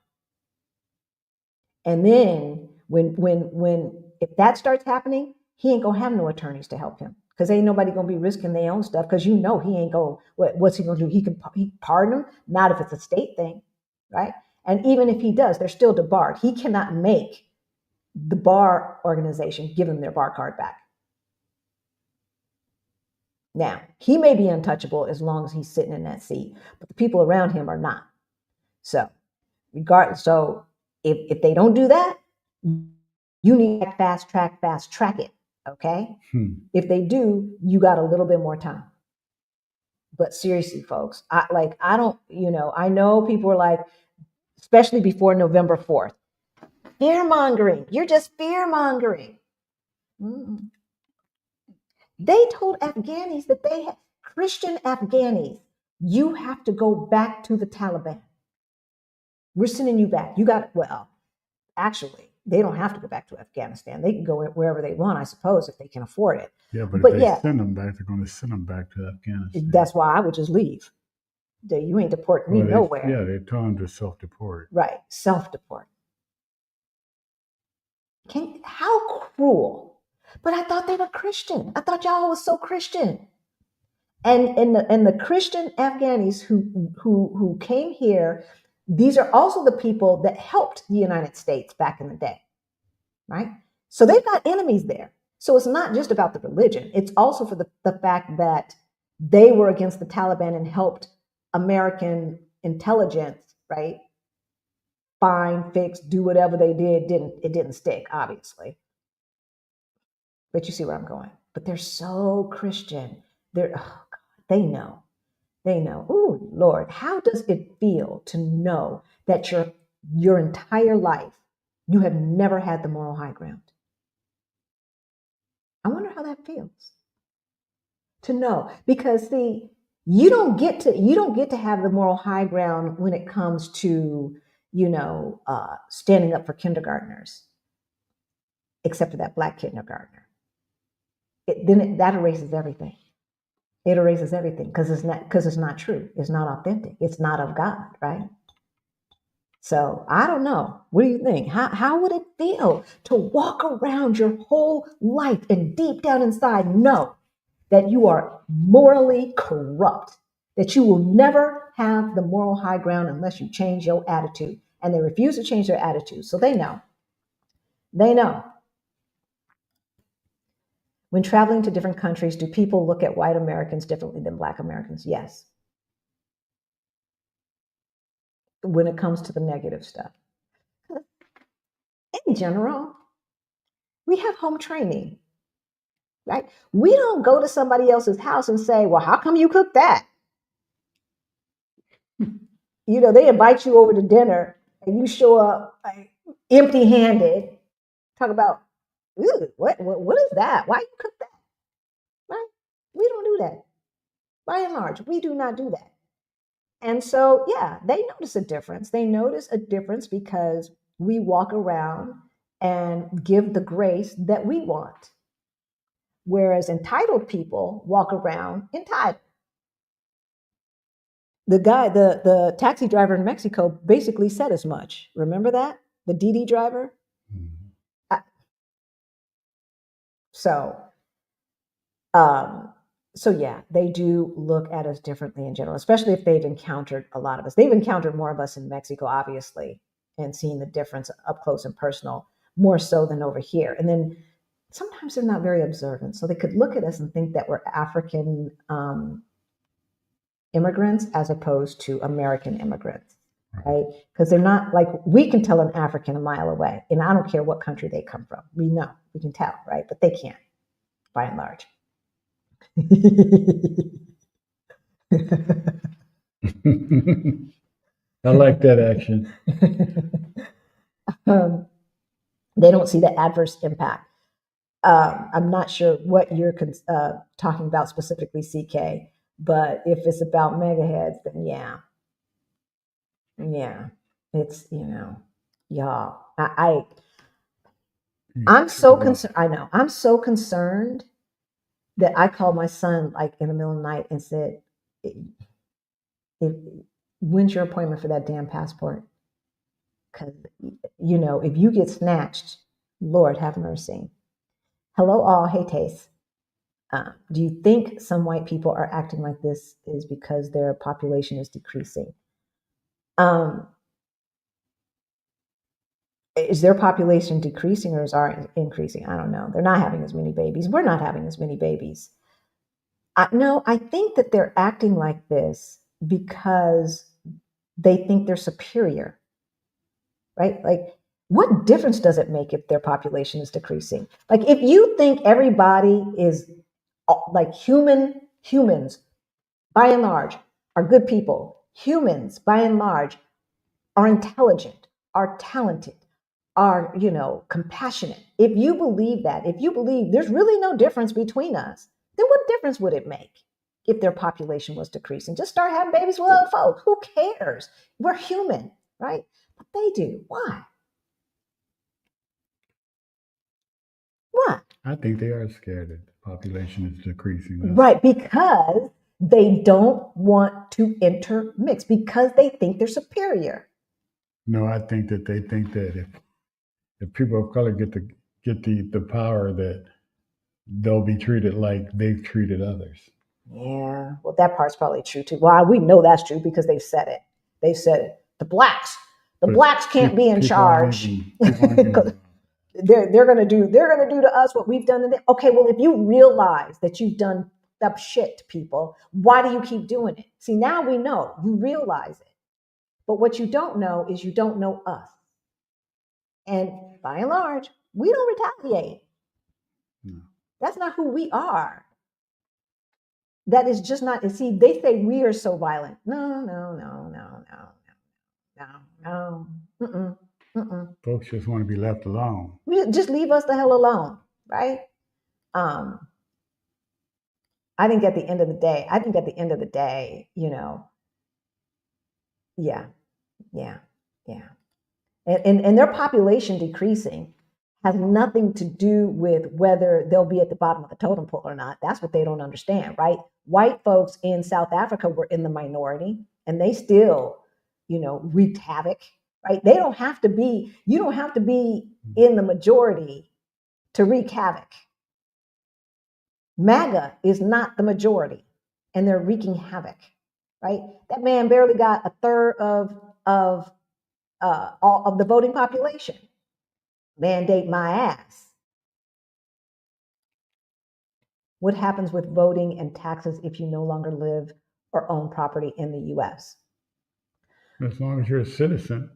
And then if that starts happening, he ain't gonna have no attorneys to help him, because ain't nobody gonna be risking their own stuff, because you know he ain't gonna, what's he gonna do? He pardon them, not if it's a state thing, right? And even if he does, they're still debarred. He cannot make the bar organization give him their bar card back. Now, he may be untouchable as long as he's sitting in that seat, but the people around him are not. So regardless, so if they don't do that, you need to fast track it, okay? If they do, you got a little bit more time. But seriously, folks, I don't, you know, I know people are like, especially before November 4th, fear-mongering. You're just fear-mongering. They told Afghanis that they had, Christian Afghanis, you have to go back to the Taliban. We're sending you back. You got, well, actually, they don't have to go back to Afghanistan. They can go wherever they want, I suppose, if they can afford it. Yeah, but if they send them back, they're going to send them back to Afghanistan. That's why I would just leave. You ain't deporting me nowhere. Yeah, they tell them to self-deport. Right, self-deport. How cruel. But I thought they were Christian. I thought y'all was so Christian. And the Christian Afghanis who came here, these are also the people that helped the United States back in the day, right? So they've got enemies there. So it's not just about the religion. It's also for the fact that they were against the Taliban and helped American intelligence, right? Find, fix, do whatever they did. It didn't stick, obviously. But you see where I'm going. But they're so Christian. They know. Oh, Lord, how does it feel to know that your entire life, you have never had the moral high ground? I wonder how that feels to know, because see, you don't get to have the moral high ground when it comes to, standing up for kindergartners, except for that Black kindergartner. That erases everything. It erases everything because it's not true. It's not authentic. It's not of God, right? So I don't know. What do you think? How would it feel to walk around your whole life and deep down inside know that you are morally corrupt, that you will never have the moral high ground unless you change your attitude. And they refuse to change their attitude. So they know. They know. When traveling to different countries, do people look at white Americans differently than Black Americans? Yes. When it comes to the negative stuff. In general, we have home training, right? We don't go to somebody else's house and say, well, how come you cook that? You know, they invite you over to dinner and you show up like, empty-handed. Talk about, what is that? Why you cook that? Right? We don't do that. By and large, we do not do that. And so, yeah, they notice a difference. They notice a difference because we walk around and give the grace that we want. Whereas entitled people walk around entitled. The taxi driver in Mexico basically said as much. Remember that? The DD driver? Mm-hmm. So yeah, they do look at us differently in general, especially if they've encountered a lot of us. They've encountered more of us in Mexico, obviously, and seen the difference up close and personal, more so than over here. And then sometimes they're not very observant. So they could look at us and think that we're African immigrants as opposed to American immigrants, right? Because they're not like, we can tell an African a mile away, and I don't care what country they come from. We know, we can tell, right? But they can't, by and large. I like that action. They don't see the adverse impact. I'm not sure what you're talking about specifically, CK, but if it's about megaheads, then yeah, it's, y'all. I'm so concerned. I know I'm so concerned that I called my son like in the middle of the night and said, when's your appointment for that damn passport? Because, if you get snatched, Lord have mercy. Hello all, hey Tace. Do you think some white people are acting like this is because their population is decreasing? Is their population decreasing or is ours increasing? I don't know. They're not having as many babies. We're not having as many babies. No, I think that they're acting like this because they think they're superior, right? Like, what difference does it make if their population is decreasing? Like, if you think everybody is like humans, by and large, are good people. Humans, by and large, are intelligent, are talented, are, compassionate. If you believe that, if you believe there's really no difference between us, then what difference would it make if their population was decreasing? Just start having babies with other folks. Who cares? We're human, right? But they do. Why? Why? I think they are scared that the population is decreasing. Right, because they don't want to intermix, because they think they're superior. No, I think that they think that if people of color get the power, that they'll be treated like they've treated others. Yeah, well, that part's probably true too. Well, we know that's true because they've said it. They've said it. The blacks can't be in charge. They're gonna do to us what we've done to them. Okay, well, if you realize that you've done that shit to people, why do you keep doing it? See, now we know. You realize it. But what you don't know is you don't know us. And by and large, we don't retaliate. No. That's not who we are. That is just not, see, they say we are so violent. No. Folks just want to be left alone. Just leave us the hell alone, right? I think at the end of the day, yeah. And their population decreasing has nothing to do with whether they'll be at the bottom of the totem pole or not. That's what they don't understand, right? White folks in South Africa were in the minority, and they still, wreaked havoc, right? You don't have to be in the majority to wreak havoc. MAGA is not the majority, and they're wreaking havoc, right? That man barely got a third of all of the voting population. Mandate my ass. What happens with voting and taxes if you no longer live or own property in the U.S.? As long as you're a citizen,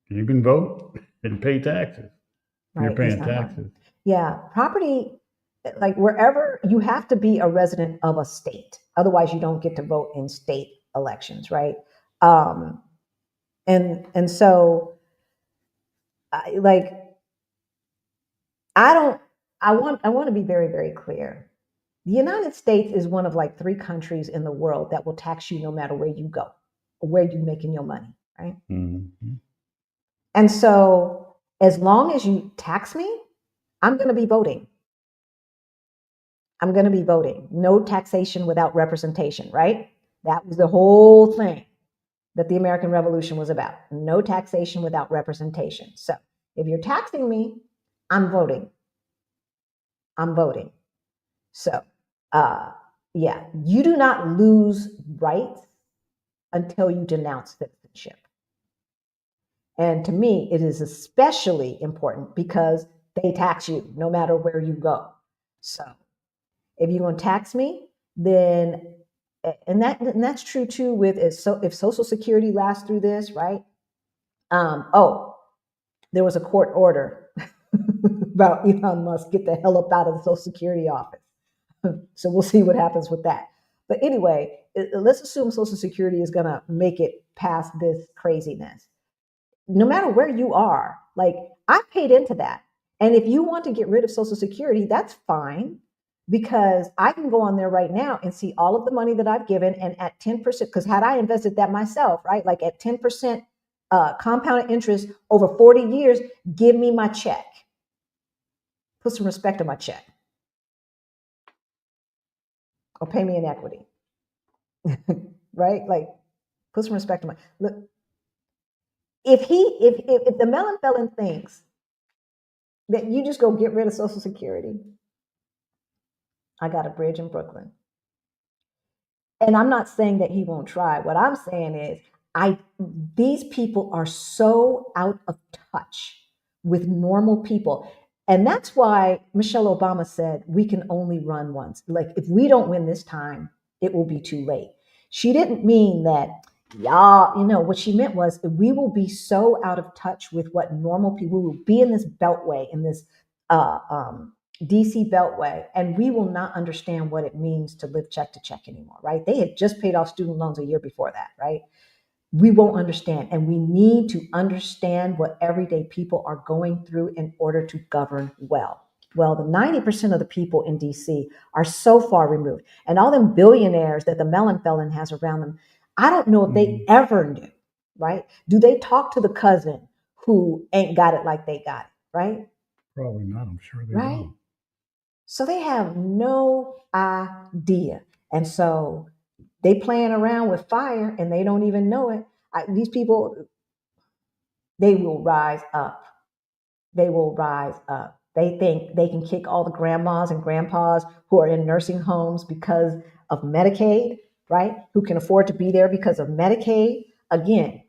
you can vote and pay taxes. Right. You're paying taxes. Yeah, property, like wherever, you have to be a resident of a state. Otherwise, you don't get to vote in state elections, right? And so, I want to be very, very clear. The United States is one of like 3 countries in the world that will tax you no matter where you go or where you're making your money, right? Mm-hmm. And so, as long as you tax me, I'm going to be voting. I'm going to be voting. No taxation without representation, right? That was the whole thing that the American Revolution was about. No taxation without representation. So if you're taxing me, I'm voting. I'm voting. So, yeah, you do not lose rights until you denounce citizenship. And to me, it is especially important because they tax you no matter where you go. So if you're going to tax me, then, and that's true too with if Social Security lasts through this, right? There was a court order about Elon Musk, get the hell up out of the Social Security office. So we'll see what happens with that. But anyway, let's assume Social Security is going to make it past this craziness. No matter where you are, like I paid into that. And if you want to get rid of Social Security, that's fine, because I can go on there right now and see all of the money that I've given, and at 10%, because had I invested that myself, right, like at 10% compounded interest over 40 years, give me my check. Put some respect on my check. Or pay me in equity. Right? Like, put some respect on my look. If the melon felon thinks that you just go get rid of Social Security, I got a bridge in Brooklyn. And I'm not saying that he won't try. What I'm saying is these people are so out of touch with normal people. And that's why Michelle Obama said we can only run once. Like, if we don't win this time, it will be too late. She didn't mean that, what she meant was we will be so out of touch with what normal people will be in this beltway, in this DC Beltway, and we will not understand what it means to live check to check anymore, right? They had just paid off student loans a year before that, right? We won't understand, and we need to understand what everyday people are going through in order to govern well. Well, the 90% of the people in DC are so far removed, and all them billionaires that the melon felon has around them, I don't know if they ever knew, right? Do they talk to the cousin who ain't got it like they got it, right? Probably not. I'm sure they don't. So they have no idea. And so they playing around with fire and they don't even know it. These people, they will rise up. They will rise up. They think they can kick all the grandmas and grandpas who are in nursing homes because of Medicaid, right? Who can afford to be there because of Medicaid. Again,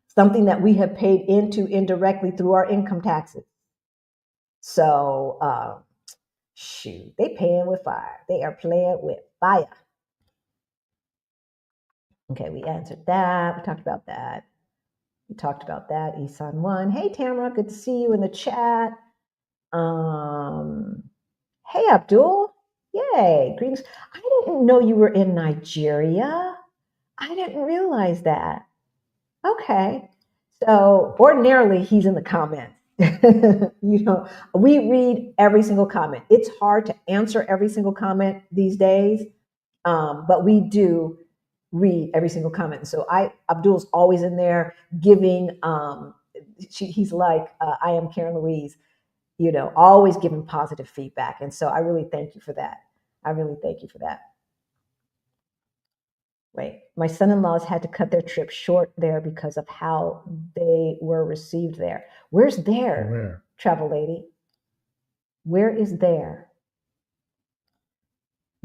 something that we have paid into indirectly through our income taxes. So, shoot, they playing with fire. They are playing with fire. Okay, we answered that. We talked about that. Isan 1. Hey, Tamara, good to see you in the chat. Hey, Abdul. Yay, greetings. I didn't know you were in Nigeria. I didn't realize that. Okay. So ordinarily, he's in the comments. We read every single comment. It's hard to answer every single comment these days, but we do read every single comment. So Abdul's always in there giving. He's like, I am Karen Louise, always giving positive feedback, and so I really thank you for that. Right. My son-in-laws had to cut their trip short there because of how they were received there. Where's there? Where? Travel lady? Where is there?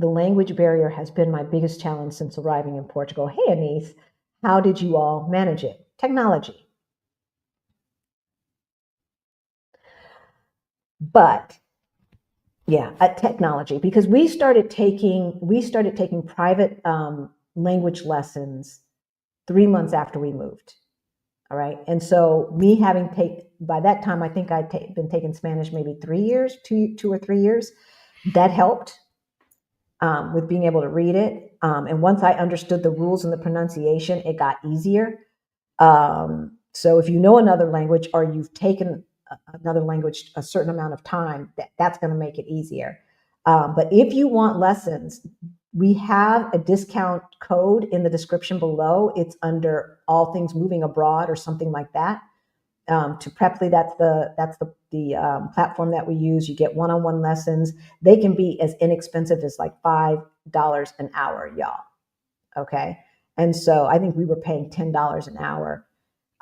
The language barrier has been my biggest challenge since arriving in Portugal. Hey, Anise, how did you all manage it? Technology. But yeah, technology, because we started taking private language lessons 3 months after we moved. All right. And so me having by that time, I think I'd been taking Spanish maybe 3 years, two or 3 years. That helped with being able to read it. And once I understood the rules and the pronunciation, it got easier. So if you know another language or you've taken another language a certain amount of time, that's going to make it easier. But if you want lessons, we have a discount code in the description below. It's under All Things Moving Abroad or something like that. To Preply, that's the platform that we use. You get one-on-one lessons. They can be as inexpensive as like $5 an hour, y'all. Okay, and so I think we were paying $10 an hour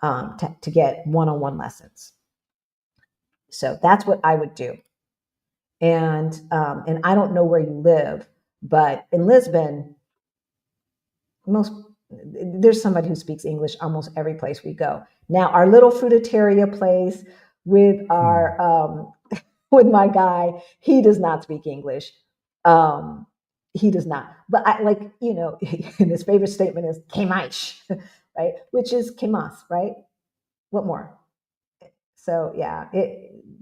to get one-on-one lessons. So that's what I would do. And I don't know where you live, but in Lisbon, there's somebody who speaks English almost every place we go. Now, our little fruitaria place with our with my guy, he does not speak English. He does not. But I like, and his favorite statement is "que mais," right? Which is "que más," right? What more? So yeah,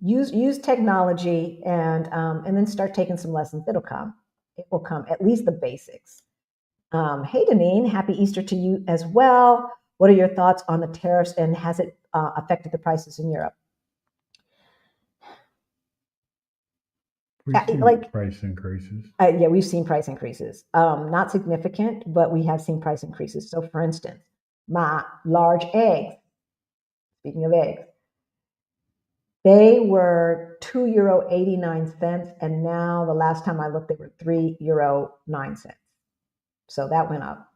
use technology and then start taking some lessons. It'll come. It will come. At least the basics. Hey, Deneen, happy Easter to you as well. What are your thoughts on the tariffs and has it affected the prices in Europe? We've seen price increases. Yeah, we've seen price increases. Not significant, but we have seen price increases. So for instance, my large eggs, speaking of eggs, they were €2.89, and now the last time I looked, they were €3.09. So that went up.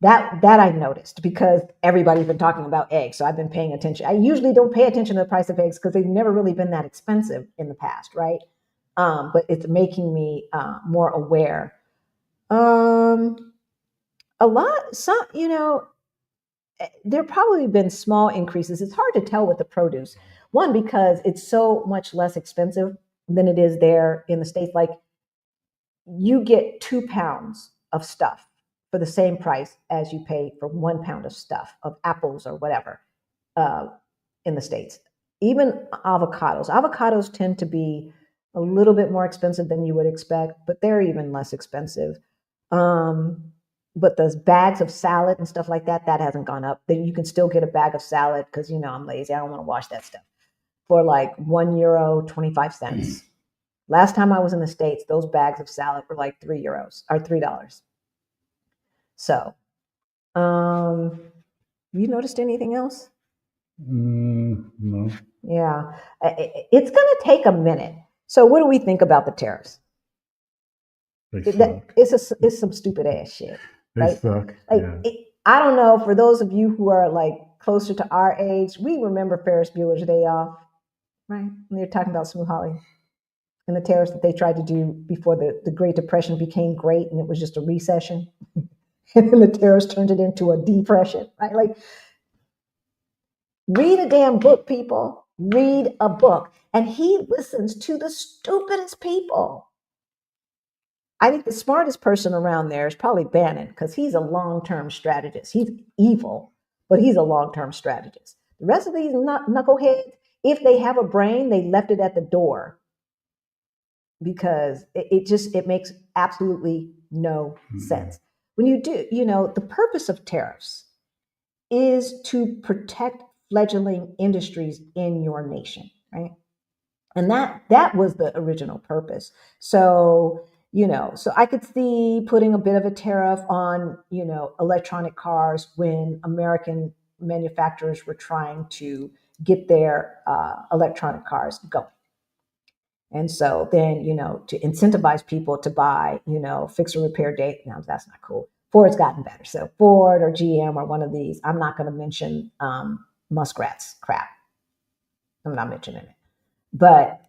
That I noticed because everybody's been talking about eggs, so I've been paying attention. I usually don't pay attention to the price of eggs because they've never really been that expensive in the past, right? But it's making me more aware. There probably been small increases. It's hard to tell with the produce. One, because it's so much less expensive than it is there in the States. Like you get 2 pounds of stuff for the same price as you pay for 1 pound of stuff, of apples or whatever, in the States. Even avocados. Avocados tend to be a little bit more expensive than you would expect, but they're even less expensive. But those bags of salad and stuff like that hasn't gone up. Then you can still get a bag of salad because, I'm lazy. I don't want to wash that stuff for like €1.25. Last time I was in the States, those bags of salad were like €3 or $3. So, you noticed anything else? No. Yeah, it's going to take a minute. So, what do we think about the tariffs? It's some stupid ass shit. They suck. I don't know. For those of you who are like closer to our age, we remember Ferris Bueller's Day Off, right? When they're talking about Smoot-Hawley and the tariffs that they tried to do before the Great Depression became great, and it was just a recession, and then the tariffs turned it into a depression, right? Like, read a damn book, people. Read a book, and he listens to the stupidest people. I think the smartest person around there is probably Bannon because he's a long-term strategist. He's evil, but he's a long-term strategist. The rest of these knuckleheads, if they have a brain, they left it at the door because it makes absolutely no sense. When you do, the purpose of tariffs is to protect fledgling industries in your nation, right? And that was the original purpose. So I could see putting a bit of a tariff on, electronic cars when American manufacturers were trying to get their electronic cars going. And so then, to incentivize people to buy, fix or repair date. Now, that's not cool. Ford's gotten better. So Ford or GM or one of these, I'm not going to mention Muskrat's crap. I'm not mentioning it. But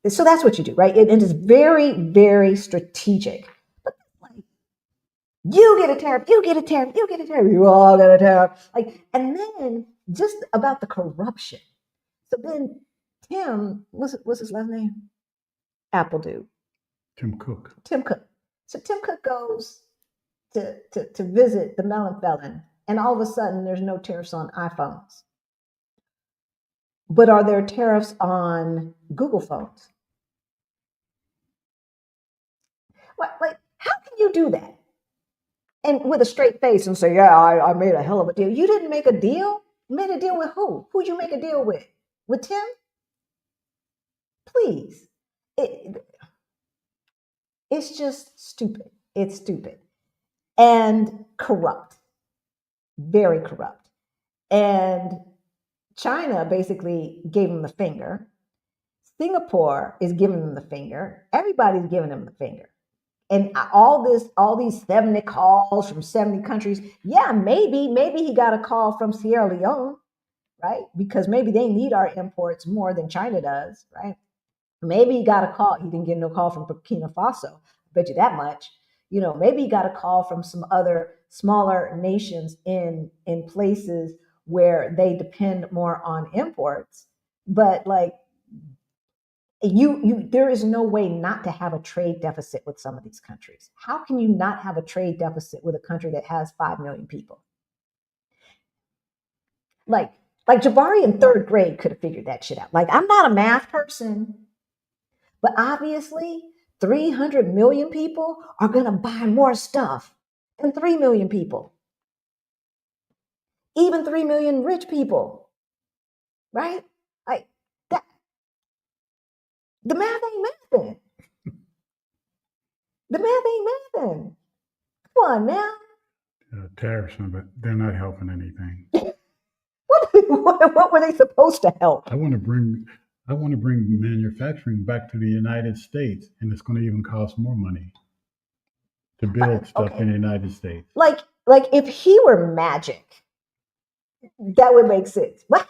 So that's what you do, right? It is very, very strategic. But like, you get a tariff, you get a tariff, you get a tariff, you all get a tariff. Like, and then just about the corruption. So then Tim, what's his last name? Apple dude. Tim Cook. Tim Cook. So Tim Cook goes to visit the melon felon, and all of a sudden there's no tariffs on iPhones. But are there tariffs on Google phones? What, like, how can you do that? And with a straight face and say, yeah, I made a hell of a deal. You didn't make a deal? You made a deal with who? Who'd you make a deal with? With Tim? Please. It's just stupid. It's stupid. And corrupt. Very corrupt. And China basically gave him the finger. Singapore is giving them the finger. Everybody's giving them the finger. And all these 70 calls from 70 countries. Yeah, maybe he got a call from Sierra Leone, right? Because maybe they need our imports more than China does, right? Maybe he got a call. He didn't get no call from Burkina Faso. I bet you that much. You know, maybe he got a call from some other smaller nations in places where they depend more on imports. But like, there is no way not to have a trade deficit with some of these countries. How can you not have a trade deficit with a country that has 5 million people? Like Jabari in third grade could have figured that shit out. Like, I'm not a math person, but obviously 300 million people are going to buy more stuff than 3 million people. Even 3 million rich people, right? Like that. The math ain't mathing. The math ain't mathing. Come on now. Tariffs, but they're not helping anything. What were they supposed to help? I want to bring manufacturing back to the United States, and it's going to even cost more money to build stuff in the United States. Like if he were magic, that would make sense. But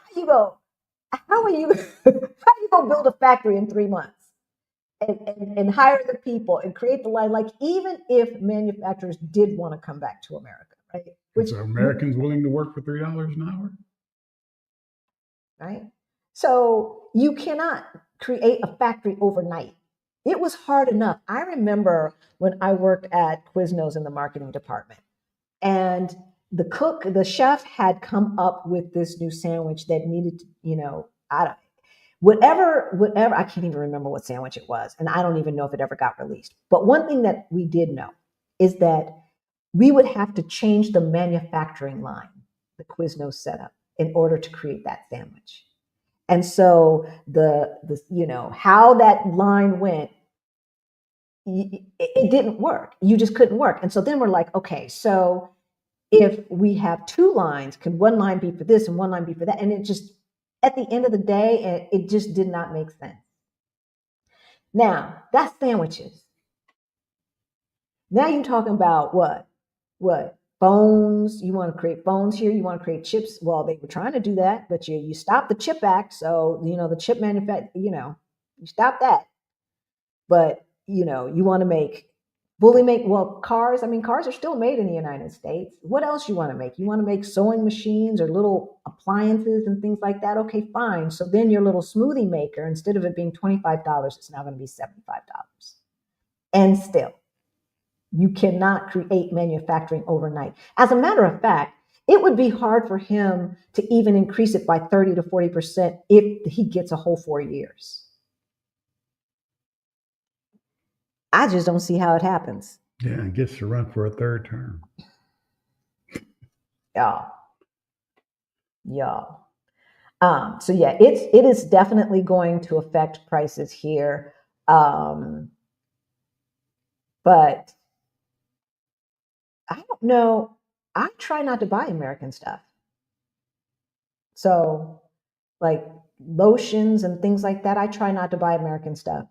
how are you gonna build a factory in 3 months and hire the people and create the line? Like, even if manufacturers did want to come back to America, right? Which are Americans willing to work for $3 an hour? Right? So you cannot create a factory overnight. It was hard enough. I remember when I worked at Quiznos in the marketing department, and the chef had come up with this new sandwich that needed to, whatever, I can't even remember what sandwich it was. And I don't even know if it ever got released. But one thing that we did know is that we would have to change the manufacturing line, the Quiznos setup, in order to create that sandwich. And so how that line went, it didn't work. You just couldn't work. And so then we're like, okay, so if we have 2 lines, can one line be for this and one line be for that? And it just, at the end of the day, it just did not make sense. Now, that's sandwiches. Now you're talking about what? Phones. You want to create phones here. You want to create chips. Well, they were trying to do that, but you stopped the Chip Act. So, the chip manufacturer, you stop that. But, you want to cars. I mean, cars are still made in the United States. What else you want to make? You want to make sewing machines or little appliances and things like that? Okay, fine. So then your little smoothie maker, instead of it being $25, it's now going to be $75. And still, you cannot create manufacturing overnight. As a matter of fact, it would be hard for him to even increase it by 30 to 40% if he gets a whole 4 years. I just don't see how it happens. Yeah, and gets to run for a 3rd term. Yeah. So yeah, it is definitely going to affect prices here. But I don't know. I try not to buy American stuff. So like lotions and things like that, I try not to buy American stuff.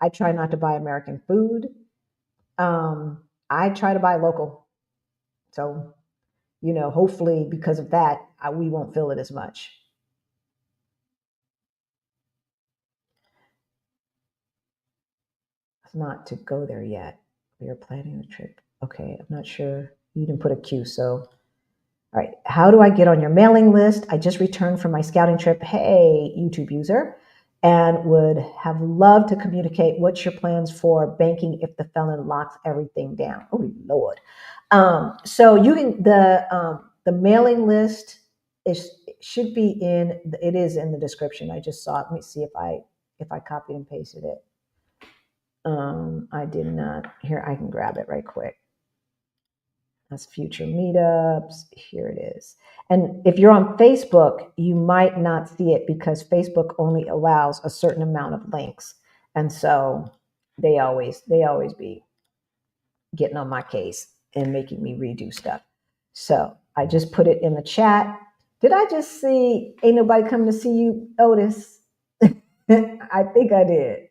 I try not to buy American food. I try to buy local. So, hopefully because of that, we won't feel it as much. not to go there yet. We are planning the trip. Okay, I'm not sure. You didn't put a Q, so. All right, how do I get on your mailing list? I just returned from my scouting trip. Hey, YouTube user, and would have loved to communicate what's your plans for banking if the felon locks everything down. Oh Lord. So you can the mailing list should be in. It is in the description. I just saw it. Let me see if I copied and pasted it. I did not. Here, I can grab it right quick. That's future meetups. Here it is. And if you're on Facebook, you might not see it because Facebook only allows a certain amount of links. And so they always be getting on my case and making me redo stuff. So I just put it in the chat. Did I just see ain't nobody coming to see you, Otis? I think I did.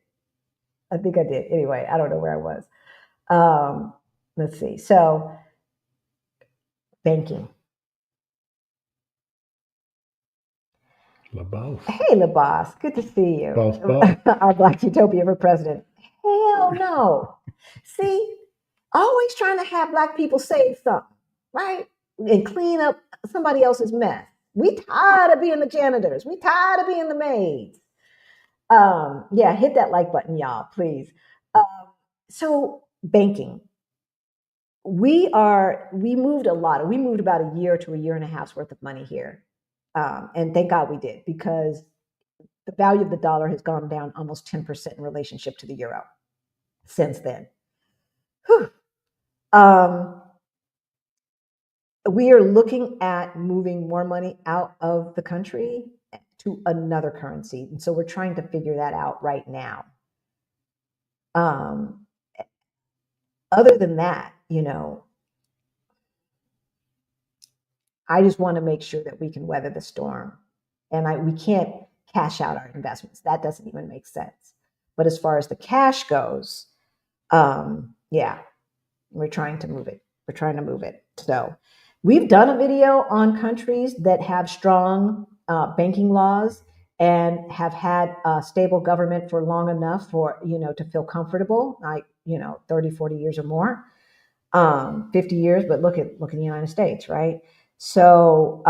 Anyway, I don't know where I was. Let's see. So banking. LaBoss. Hey, LaBoss. Good to see you. Boss. Our Black Utopia for president. Hell no. See, always trying to have Black people say something, right? And clean up somebody else's mess. We tired of being the janitors. We tired of being the maids. Yeah, hit that like button, y'all, please. So banking. We moved a lot. We moved about a year to a year and a half's worth of money here. And thank God we did, because the value of the dollar has gone down almost 10% in relationship to the euro since then. We are looking at moving more money out of the country to another currency. And so we're trying to figure that out right now. Other than that, I just want to make sure that we can weather the storm. And we can't cash out our investments. That doesn't even make sense. But as far as the cash goes, yeah, we're trying to move it. So we've done a video on countries that have strong banking laws and have had a stable government for long enough for, to feel comfortable, like, 30, 40 years or more, 50 years, but look at the United States, right? So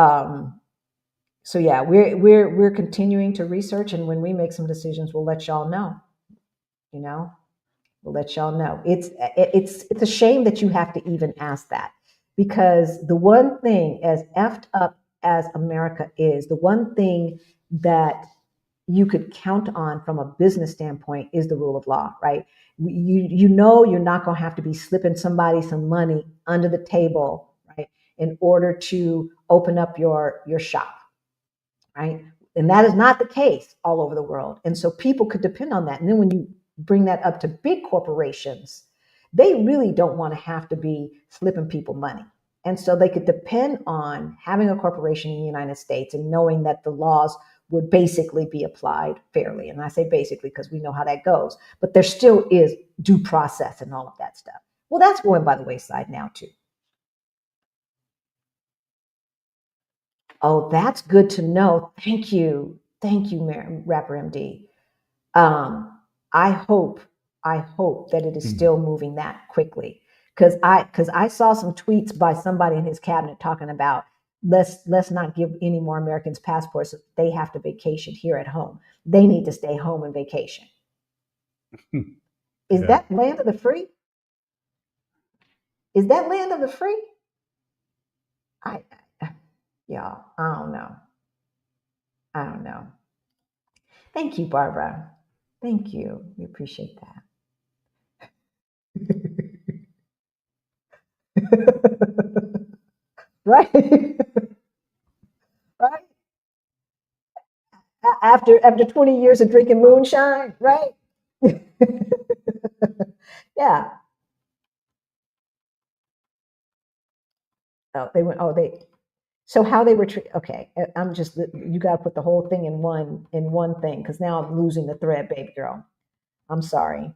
yeah, we're continuing to research, and when we make some decisions, we'll let y'all know. We'll let y'all know. It's a shame that you have to even ask that, because the one thing, as effed up as America is, the one thing that you could count on from a business standpoint is the rule of law, right? You're not going to have to be slipping somebody some money under the table, right, in order to open up your shop, right? And that is not the case all over the world. And so people could depend on that. And then when you bring that up to big corporations, they really don't want to have to be slipping people money. And so they could depend on having a corporation in the United States and knowing that the laws would basically be applied fairly. And I say basically because we know how that goes, but there still is due process and all of that stuff. Well, that's going by the wayside now too. Oh, that's good to know. Thank you, Rapper MD. I hope that it is still moving that quickly, because I saw some tweets by somebody in his cabinet talking about let's not give any more Americans passports. They have to vacation here at home. They need to stay home and vacation. Is that land of the free? Is that land of the free? Y'all, I don't know. Thank you, Barbara. Thank you. We appreciate that. Right. Right. After 20 years of drinking moonshine, right? Yeah. So how they were treated. Okay, you got to put the whole thing in one thing, because now I'm losing the thread, baby girl. I'm sorry.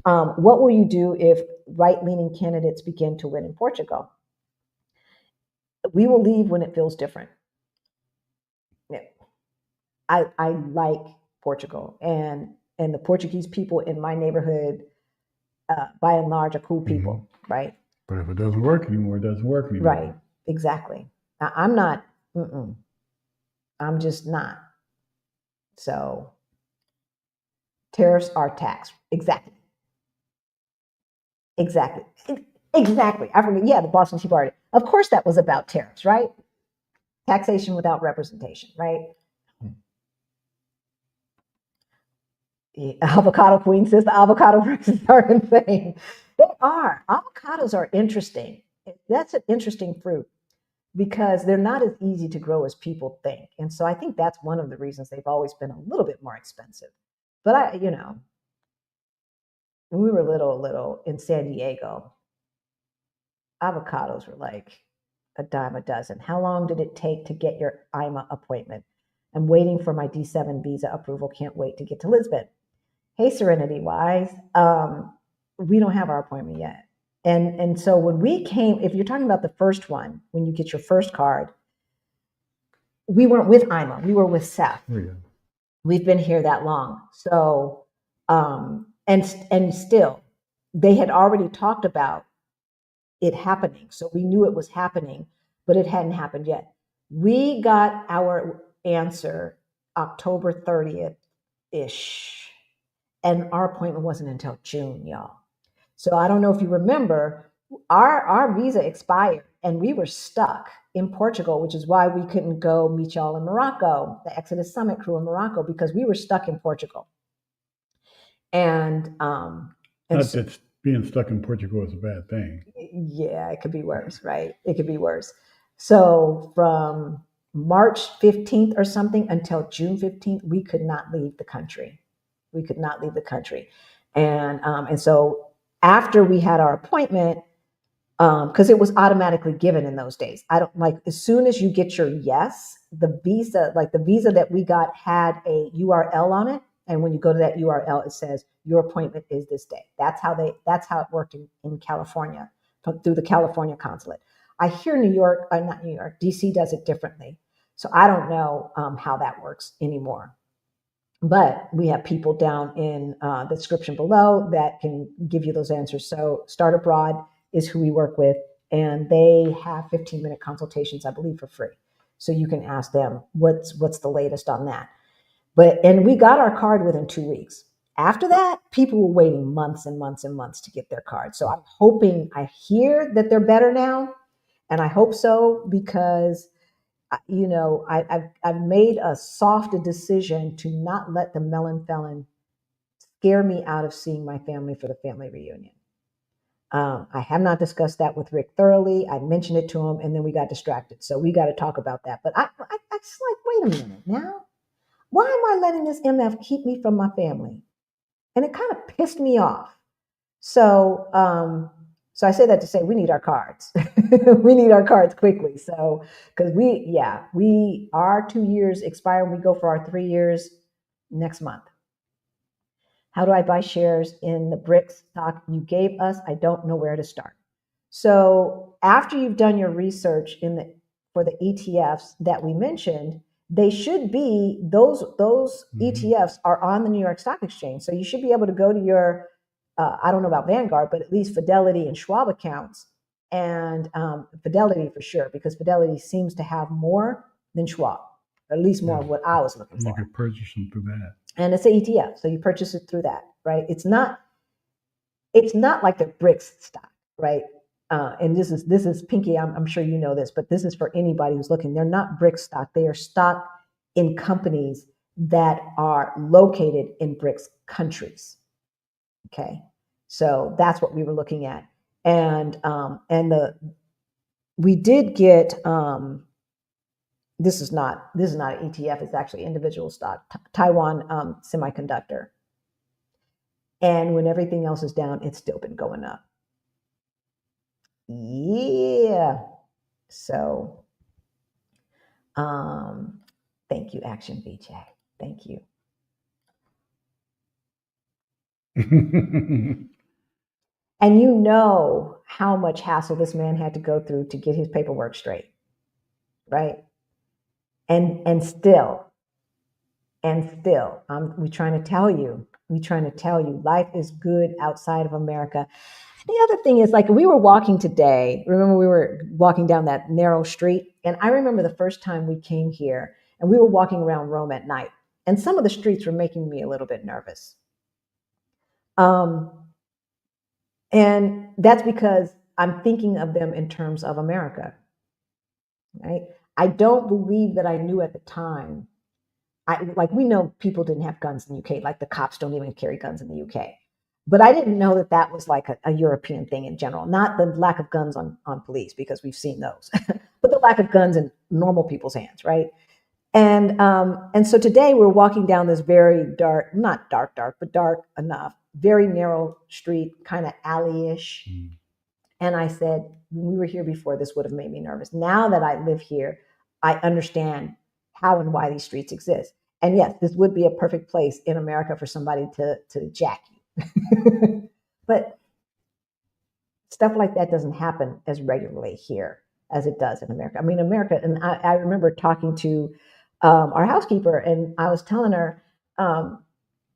What will you do if right-leaning candidates begin to win in Portugal? We will leave when it feels different. Yeah. I like Portugal, and the Portuguese people in my neighborhood by and large, are cool people, right? But if it doesn't work anymore, it doesn't work anymore. Right, exactly. I'm not, I'm just not. So tariffs are tax. Exactly. Exactly. Exactly. I forget. Yeah, the Boston Tea Party. Of course, that was about tariffs, right? Taxation without representation, right? The avocado queen says the avocado prices are insane. They are. Avocados are interesting. That's an interesting fruit because they're not as easy to grow as people think. And so I think that's one of the reasons they've always been a little bit more expensive. But when we were little in San Diego, avocados were like a dime a dozen. How long did it take to get your IMA appointment? I'm waiting for my D7 visa approval. Can't wait to get to Lisbon. Hey, Serenity Wise, we don't have our appointment yet. And so when we came, if you're talking about the first one, when you get your first card, we weren't with IMA, we were with Seth. Oh, yeah. We've been here that long. So, and still, they had already talked about it happening. So we knew it was happening, but it hadn't happened yet. We got our answer October 30th-ish. And our appointment wasn't until June, y'all. So I don't know if you remember, our visa expired and we were stuck in Portugal, which is why we couldn't go meet y'all in Morocco, the Exodus Summit crew in Morocco, because we were stuck in Portugal. And not that being stuck in Portugal is a bad thing. Yeah, it could be worse, right? It could be worse. So from March 15th or something until June 15th, we could not leave the country. We could not leave the country. And so after we had our appointment, because it was automatically given in those days. I don't like as soon as you get your yes, the visa that we got had a URL on it. And when you go to that URL, it says your appointment is this day. That's how it worked in California through the California consulate. I hear not New York, DC does it differently. So I don't know how that works anymore. But we have people down in the description below that can give you those answers. So Start Abroad is who we work with, and they have 15-minute consultations, I believe, for free. So you can ask them what's the latest on that. And we got our card within 2 weeks. After that, people were waiting months and months and months to get their card. So I hear that they're better now, and I hope so because I've made a soft decision to not let the melon felon scare me out of seeing my family for the family reunion. I have not discussed that with Rick thoroughly. I mentioned it to him, and then we got distracted. So we got to talk about that. But I just like, wait a minute now. Why am I letting this MF keep me from my family? And it kind of pissed me off. So I say that to say we need our cards. We need our cards quickly. So because our 2 years expire when we go for our 3 years next month. How do I buy shares in the BRICS stock you gave us? I don't know where to start. So after you've done your research for the ETFs that we mentioned, they should be those ETFs are on the New York Stock Exchange. So you should be able to go to your I don't know about Vanguard, but at least Fidelity and Schwab accounts, and Fidelity for sure, because Fidelity seems to have more than Schwab, at least more of what I was looking for. You can purchase them through that. And it's an ETF, so you purchase it through that, right? It's not like the BRICS stock, right? And this is Pinky. I'm sure you know this, but this is for anybody who's looking. They're not BRICS stock. They are stock in companies that are located in BRICS countries. Okay, so that's what we were looking at, and we did get this is not an ETF. It's actually individual stock, Taiwan Semiconductor, and when everything else is down, it's still been going up. Yeah, so thank you, Action VJ. Thank you. And you know how much hassle this man had to go through to get his paperwork straight, right? And still, we're trying to tell you, We're trying to tell you life is good outside of America. The other thing is, like, we were walking today. Remember, we were walking down that narrow street, and I remember the first time we came here, and we were walking around Rome at night, and some of the streets were making me a little bit nervous. And that's because I'm thinking of them in terms of America, right? I don't believe that I knew at the time. We know people didn't have guns in the UK, like the cops don't even carry guns in the UK. But I didn't know that that was like a European thing in general, not the lack of guns on police, because we've seen those, but the lack of guns in normal people's hands, right? And so today we're walking down this very dark, not dark, but dark enough, very narrow street, kind of alley-ish. And I said, when we were here before, this would have made me nervous. Now that I live here, I understand how and why these streets exist. And yes, this would be a perfect place in America for somebody to jack you. But stuff like that doesn't happen as regularly here as it does in America. I mean, America, and I remember talking to our housekeeper, and I was telling her,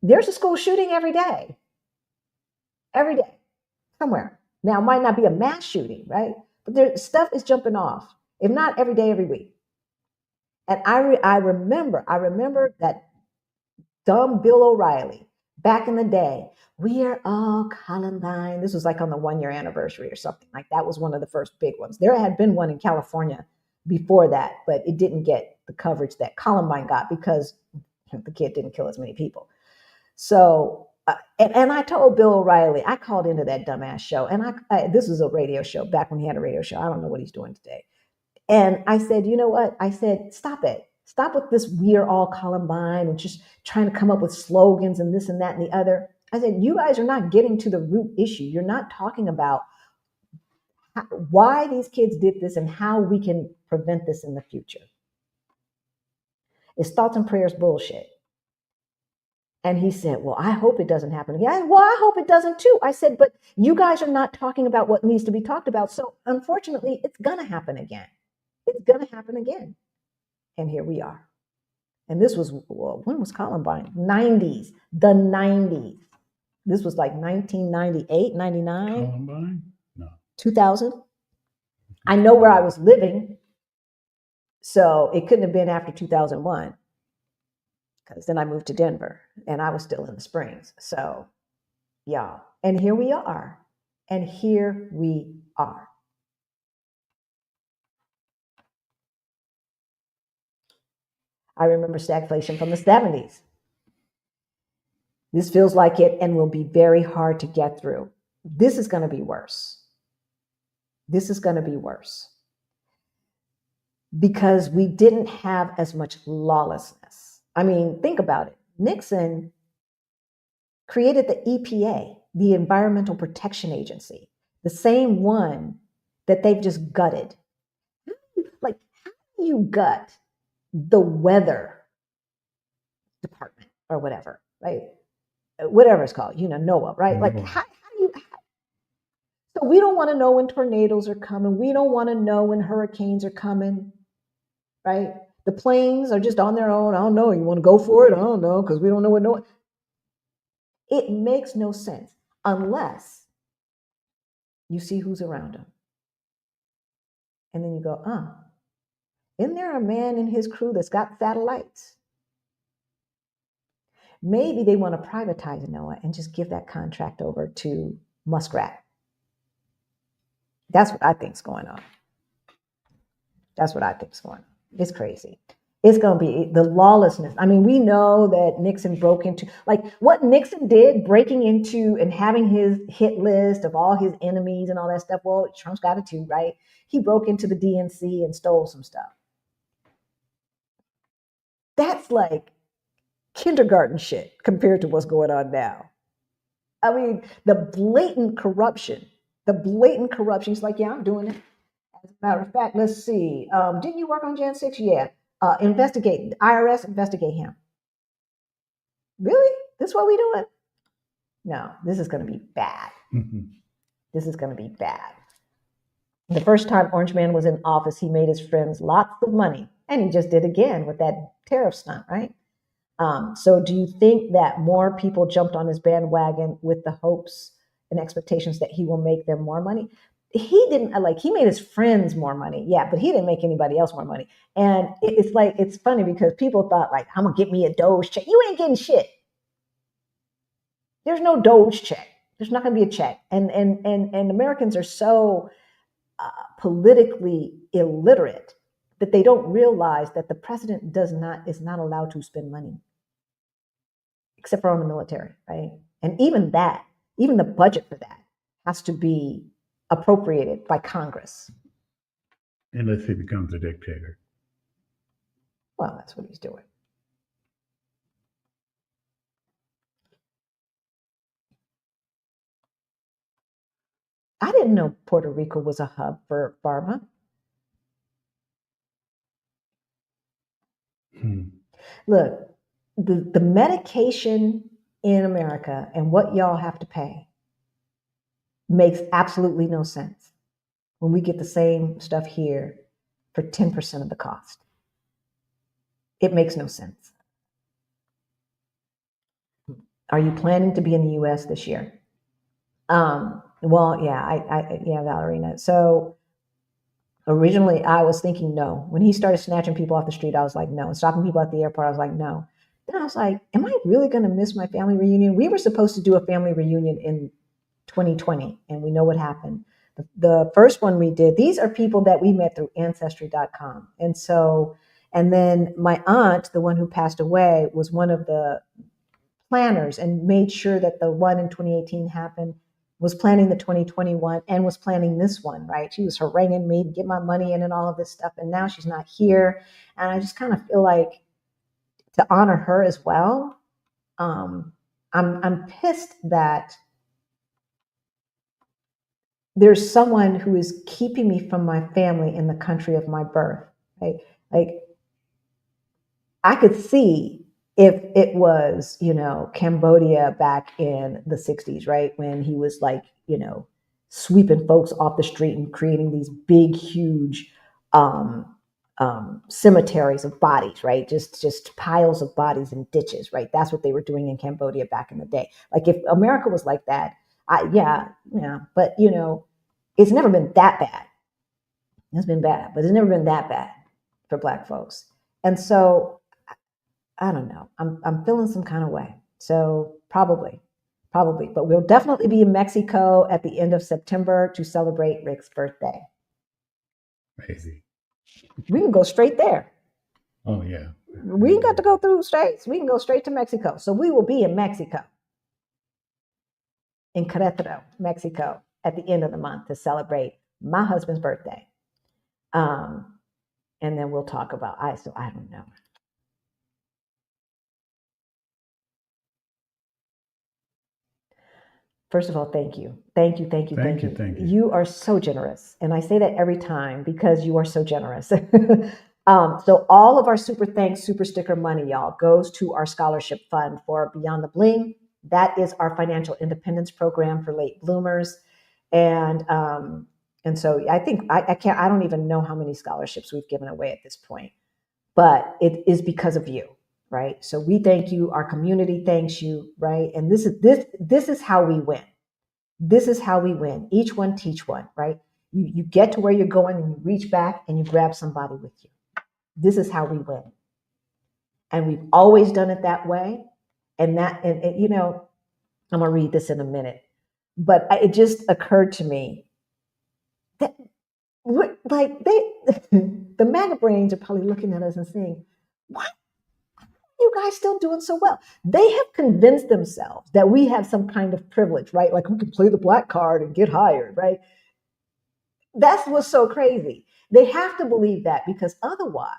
there's a school shooting every day, somewhere. Now, it might not be a mass shooting, right? But stuff is jumping off, if not every day, every week. And I remember that dumb Bill O'Reilly back in the day. We are all Columbine. This was like on the 1-year anniversary or something. Like, that was one of the first big ones. There had been one in California before that, but it didn't get the coverage that Columbine got because the kid didn't kill as many people. So, and I told Bill O'Reilly, I called into that dumbass show, and this was a radio show back when he had a radio show. I don't know what he's doing today. And I said, you know what? I said, stop it. Stop with this "we are all Columbine" and just trying to come up with slogans and this and that and the other. I said, you guys are not getting to the root issue. You're not talking about why these kids did this and how we can prevent this in the future. It's thoughts and prayers bullshit. And he said, well, I hope it doesn't happen again. Well, I hope it doesn't too. I said, but you guys are not talking about what needs to be talked about. So unfortunately, it's going to happen again. It's going to happen again. And here we are. And this was, well, when was Columbine? 90s, the 90s. This was like 1998, 99. Columbine? No. 2000. I know where I was living. So it couldn't have been after 2001. Because then I moved to Denver and I was still in the Springs. So, yeah. And here we are. And here we are. I remember stagflation from the 70s. This feels like it and will be very hard to get through. This is going to be worse. This is going to be worse. Because we didn't have as much lawlessness. I mean, think about it. Nixon created the EPA, the Environmental Protection Agency, the same one that they've just gutted. Like, how do you gut the weather department or whatever, right? Whatever it's called, NOAA, right? Like, how do you? So we don't want to know when tornadoes are coming. We don't want to know when hurricanes are coming, right? The planes are just on their own. I don't know. You want to go for it? I don't know, because we don't know what no. It makes no sense unless you see who's around them. And then you go, isn't there a man in his crew that's got satellites? Maybe they want to privatize NOAA and just give that contract over to Muskrat. That's what I think's going on. That's what I think's going on. It's crazy. It's going to be the lawlessness. I mean, we know that Nixon broke into, like, what Nixon did, breaking into and having his hit list of all his enemies and all that stuff. Well, Trump's got it too, right? He broke into the DNC and stole some stuff. That's like kindergarten shit compared to what's going on now. I mean, the blatant corruption. He's like, yeah, I'm doing it. As a matter of fact, let's see. Didn't you work on Jan 6? Yeah. Investigate. IRS, investigate him. Really? This is what we doing? No, this is going to be bad. This is going to be bad. The first time Orange Man was in office, he made his friends lots of money. And he just did again with that tariff stunt, right? So do you think that more people jumped on his bandwagon with the hopes and expectations that he will make them more money? He didn't. He made his friends more money, yeah, but he didn't make anybody else more money. And it's funny because people thought, like, I'm gonna get me a Doge check. You ain't getting shit. There's no Doge check. There's not gonna be a check. And Americans are so politically illiterate that they don't realize that the president is not allowed to spend money, except for on the military, right? And even the budget for that has to be appropriated by Congress. Unless he becomes a dictator. Well, that's what he's doing. I didn't know Puerto Rico was a hub for pharma. Look, the medication in America and what y'all have to pay makes absolutely no sense when we get the same stuff here for 10% of the cost. It makes no sense. Are you planning to be in the US this year? Well, yeah, yeah, Valerina. So originally I was thinking no. When he started snatching people off the street, I was like, no. And stopping people at the airport, I was like, no. Then I was like, am I really going to miss my family reunion? We were supposed to do a family reunion in 2020, and we know what happened. The first one we did, these are people that we met through Ancestry.com. And then my aunt, the one who passed away, was one of the planners and made sure that the one in 2018 happened, was planning the 2021 and was planning this one, right? She was haranguing me to get my money in and all of this stuff. And now she's not here. And I just kind of feel like to honor her as well. I'm pissed that there's someone who is keeping me from my family in the country of my birth, right? Like, I could see if it was, Cambodia back in the 60s, right? When he was like, sweeping folks off the street and creating these big, huge cemeteries of bodies, right? Just piles of bodies and ditches, right? That's what they were doing in Cambodia back in the day. Like, if America was like that, yeah. But, it's never been that bad. It's been bad, but it's never been that bad for Black folks. And so, I don't know. I'm feeling some kind of way. So probably, but we'll definitely be in Mexico at the end of September to celebrate Rick's birthday. Crazy. We can go straight there. Oh yeah. We ain't got to go through states. We can go straight to Mexico. So we will be in Mexico, in Querétaro, Mexico, at the end of the month to celebrate my husband's birthday. And then we'll talk about I don't know. First of all, thank you. Thank you. Thank you. You are so generous. And I say that every time because you are so generous. So all of our super thanks, super sticker money, y'all, goes to our scholarship fund for Beyond the Bling. That is our financial independence program for late bloomers. And so I think I don't even know how many scholarships we've given away at this point, but it is because of you. Right. So we thank you. Our community thanks you. Right. And this is how we win. This is how we win. Each one teach one. Right. You get to where you're going and you reach back and you grab somebody with you. This is how we win. And we've always done it that way. And I'm going to read this in a minute, but it just occurred to me that the MAGA brains are probably looking at us and saying, what? You guys still doing so well? They have convinced themselves that we have some kind of privilege, right? Like we can play the black card and get hired, right? That's what's so crazy. They have to believe that because otherwise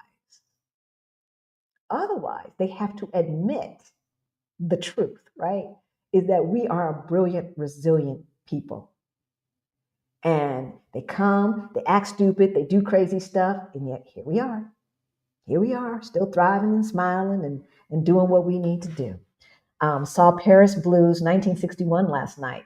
they have to admit the truth, right? Is that we are a brilliant, resilient people. And they come, they act stupid, they do crazy stuff, and yet here we are. Here we are, still thriving and smiling and doing what we need to do. Saw Paris Blues 1961 last night.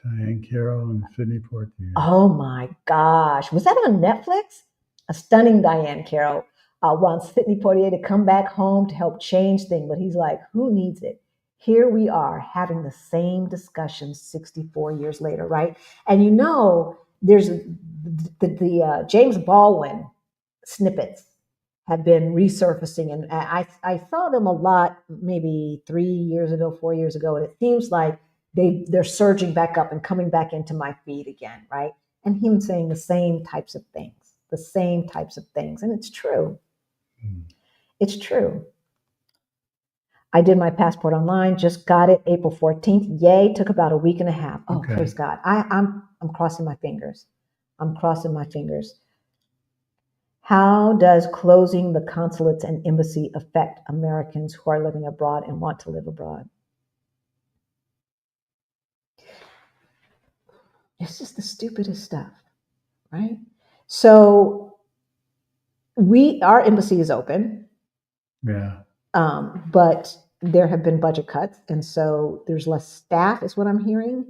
Diane Carroll and Sidney Poitier. Oh my gosh. Was that on Netflix? A stunning Diane Carroll. wants Sidney Poitier to come back home to help change things. But he's like, who needs it? Here we are having the same discussion 64 years later, right? And there's the James Baldwin snippets have been resurfacing, and I saw them a lot maybe 3 years ago, 4 years ago, and it seems like they're surging back up and coming back into my feed again, right? And him saying the same types of things, and it's true. It's true. I did my passport online, just got it April 14th. Yay, took about a week and a half. Oh, okay. Praise God. I'm crossing my fingers. I'm crossing my fingers. How does closing the consulates and embassy affect Americans who are living abroad and want to live abroad? It's just the stupidest stuff, right? So our embassy is open. Yeah. But there have been budget cuts, and so there's less staff, is what I'm hearing.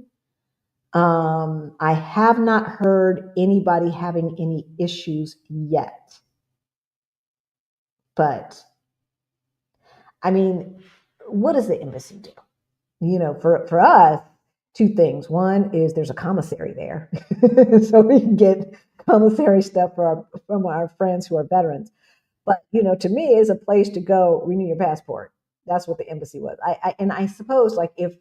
I have not heard anybody having any issues yet. But, I mean, what does the embassy do? For us, two things. One is there's a commissary there, so we can get commissary stuff from our friends who are veterans. But, to me, it's a place to go renew your passport. That's what the embassy was. I suppose, like, if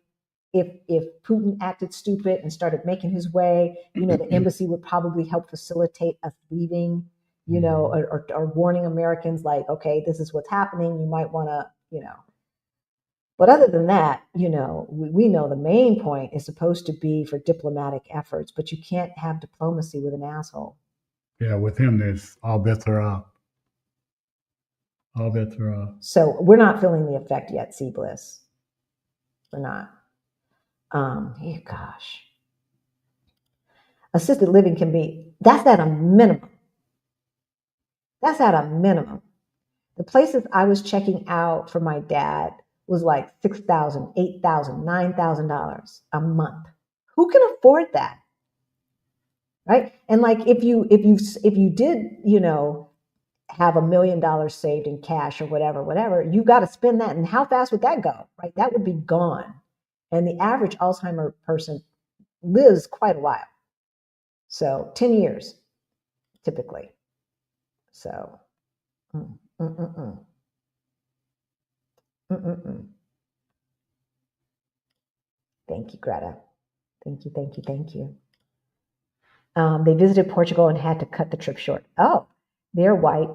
Putin acted stupid and started making his way, the embassy would probably help facilitate us leaving, or warning Americans, like, okay, this is what's happening. You might want to, But other than that, we know the main point is supposed to be for diplomatic efforts, but you can't have diplomacy with an asshole. Yeah, with him, there's all bets are off. All bets are off. So we're not feeling the effect yet, C Bliss. We're not. Gosh. Assisted living that's at a minimum. That's at a minimum. The places I was checking out for my dad was like $6,000, $8,000, $9,000 a month. Who can afford that? Right? And like if you did, have $1 million saved in cash or whatever, you got to spend that. And how fast would that go? Right? That would be gone. And the average Alzheimer person lives quite a while. So 10 years, typically. So, Thank you, Greta. Thank you. They visited Portugal and had to cut the trip short. Oh, they're white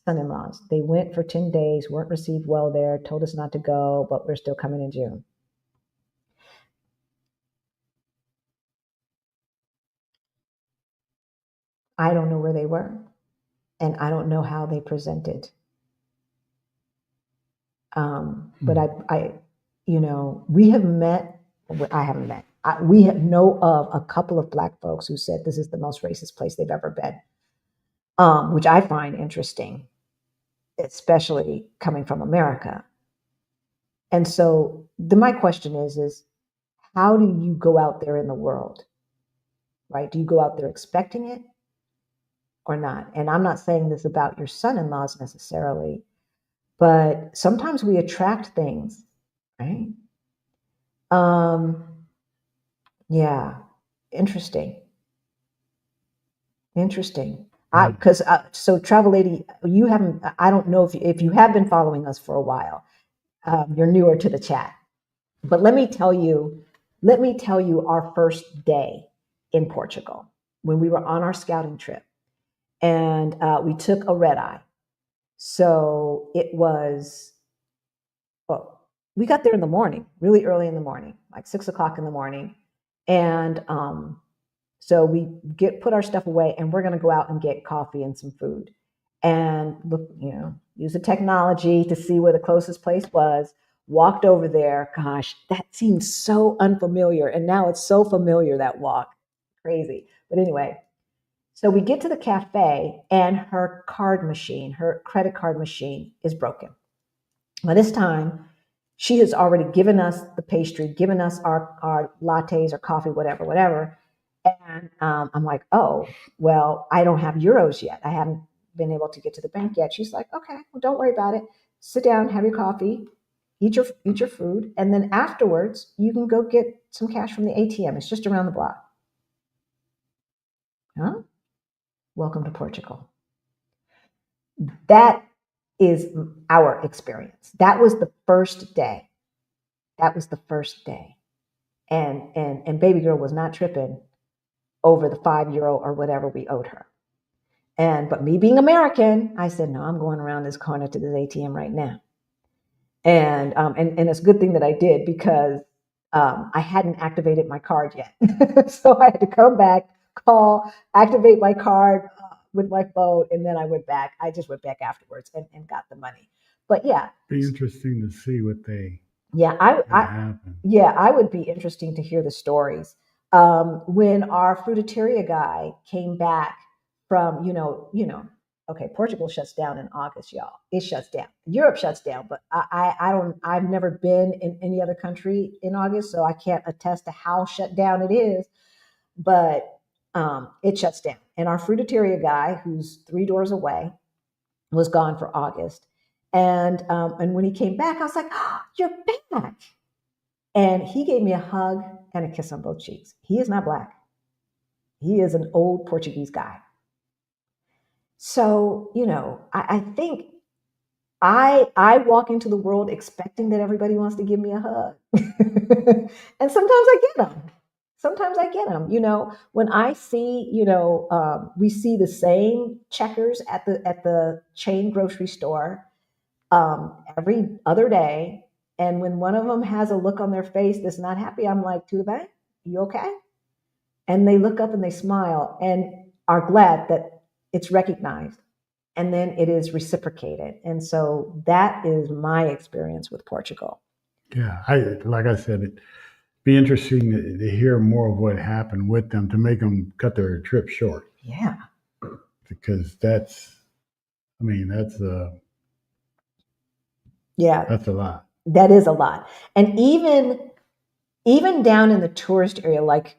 son-in-laws. They went for 10 days, weren't received well there, told us not to go, but we're still coming in June. I don't know where they were, and I don't know how they presented. But we have met, I haven't met, we know of a couple of Black folks who said this is the most racist place they've ever been, which I find interesting, especially coming from America. And so my question is how do you go out there in the world, right? Do you go out there expecting it or not? And I'm not saying this about your son-in-laws necessarily, but sometimes we attract things, right? Yeah, interesting. So Travel Lady, you haven't, I don't know if you have been following us for a while, you're newer to the chat, but let me tell you our first day in Portugal when we were on our scouting trip, and we took a red eye. So it was, we got there in the morning, really early in the morning, like 6 o'clock in the morning. And so we put our stuff away, and we're going to go out and get coffee and some food and look, use the technology to see where the closest place was. Walked over there. Gosh, that seemed so unfamiliar. And now it's so familiar, that walk. Crazy. But anyway, so we get to the cafe, and her credit card machine is broken. By this time, she has already given us the pastry, given us our lattes or coffee, whatever. And I'm like, oh, well, I don't have euros yet. I haven't been able to get to the bank yet. She's like, okay, well, don't worry about it. Sit down, have your coffee, eat your food, and then afterwards you can go get some cash from the ATM. It's just around the block. Huh? Welcome to Portugal. That is our experience. That was the first day. And baby girl was not tripping over the €5 or whatever we owed her. But me being American, I said, no, I'm going around this corner to this ATM right now. And it's a good thing that I did, because I hadn't activated my card yet. So I had to come back, call, activate my card with my phone, and then I went back. I just went back afterwards and got the money. But yeah. Be interesting to see what they I would be interesting to hear the stories. When our fruiteria guy came back from, okay, Portugal shuts down in August, y'all. It shuts down. Europe shuts down, but I've never been in any other country in August, so I can't attest to how shut down it is, but it shuts down. And our fruiteria guy, who's 3 doors away, was gone for August. And when he came back, I was like, oh, you're back. And he gave me a hug and a kiss on both cheeks. He is not Black. He is an old Portuguese guy. So, I think I walk into the world expecting that everybody wants to give me a hug. And sometimes I get them. When I see, we see the same checkers at the chain grocery store every other day. And when one of them has a look on their face that's not happy, I'm like, to the bank, you okay? And they look up and they smile and are glad that it's recognized. And then it is reciprocated. And so that is my experience with Portugal. Yeah, like I said, it'd be interesting to hear more of what happened with them to make them cut their trip short. Yeah. Because that's a lot. That is a lot. And even down in the tourist area, like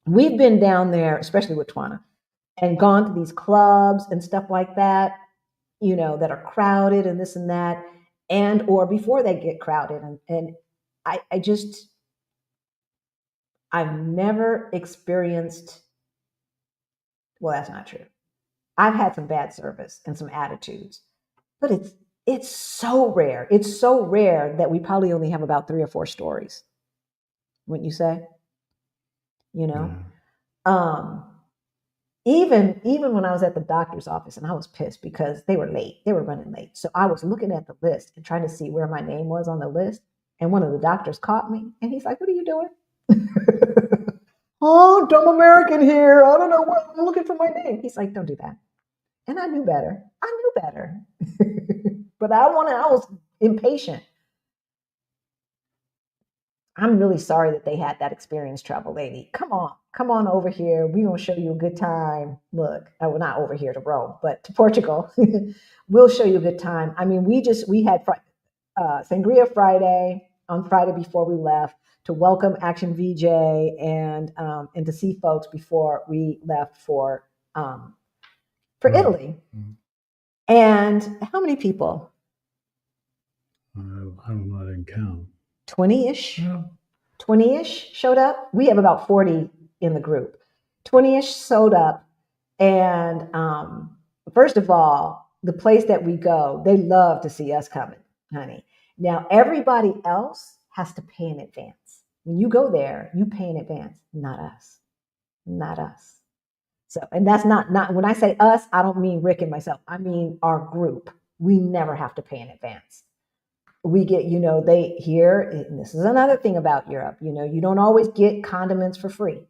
we've been down there, especially with Twana, and gone to these clubs and stuff like that, that are crowded and this and that, or before they get crowded. And I've never experienced, well, that's not true. I've had some bad service and some attitudes, but it's so rare. It's so rare that we probably only have about 3 or 4 stories. Wouldn't you say? Yeah. Even when I was at the doctor's office, and I was pissed because they were late. They were running late. So I was looking at the list and trying to see where my name was on the list. And one of the doctors caught me and he's like, what are you doing? Oh, dumb American here. I don't know what, I'm looking for my name. He's like, don't do that. And I knew better. But I was impatient. I'm really sorry that they had that experience, travel lady. Come on over here. We're going to show you a good time. Look, well, not over here to Rome, but to Portugal. We'll show you a good time. I mean, we had Sangria Friday on Friday before we left to welcome Action VJ and to see folks before we left for Italy. Mm-hmm. And how many people? I don't know. I didn't count. 20-ish? Yeah. 20-ish showed up. We have about 40 in the group. 20-ish showed up. And first of all, the place that we go, they love to see us coming, honey. Now, everybody else has to pay in advance. When you go there, you pay in advance. Not us. So, and that's not when I say us, I don't mean Rick and myself. I mean our group. We never have to pay in advance. We get, they here, and this is another thing about Europe, you don't always get condiments for free.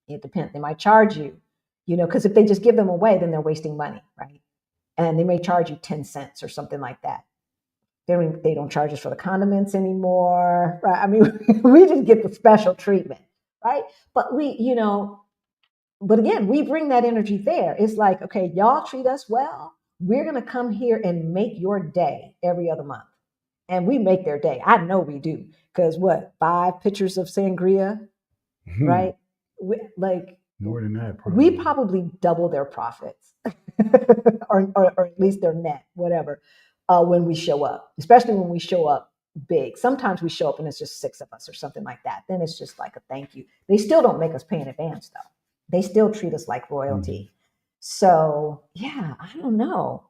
It depends. They might charge you, because if they just give them away, then they're wasting money, right? And they may charge you 10 cents or something like that. They don't charge us for the condiments anymore, right? I mean, we just get the special treatment, right? But but again, we bring that energy there. It's like, okay, y'all treat us well. We're going to come here and make your day every other month. And we make their day. I know we do. Because 5 pitchers of sangria, right? More than that, probably. We probably double their profits, or at least their net, whatever, when we show up, especially when we show up big. Sometimes we show up and it's just 6 of us or something like that. Then it's just like a thank you. They still don't make us pay in advance, though. They still treat us like royalty. Mm-hmm. So, yeah, I don't know.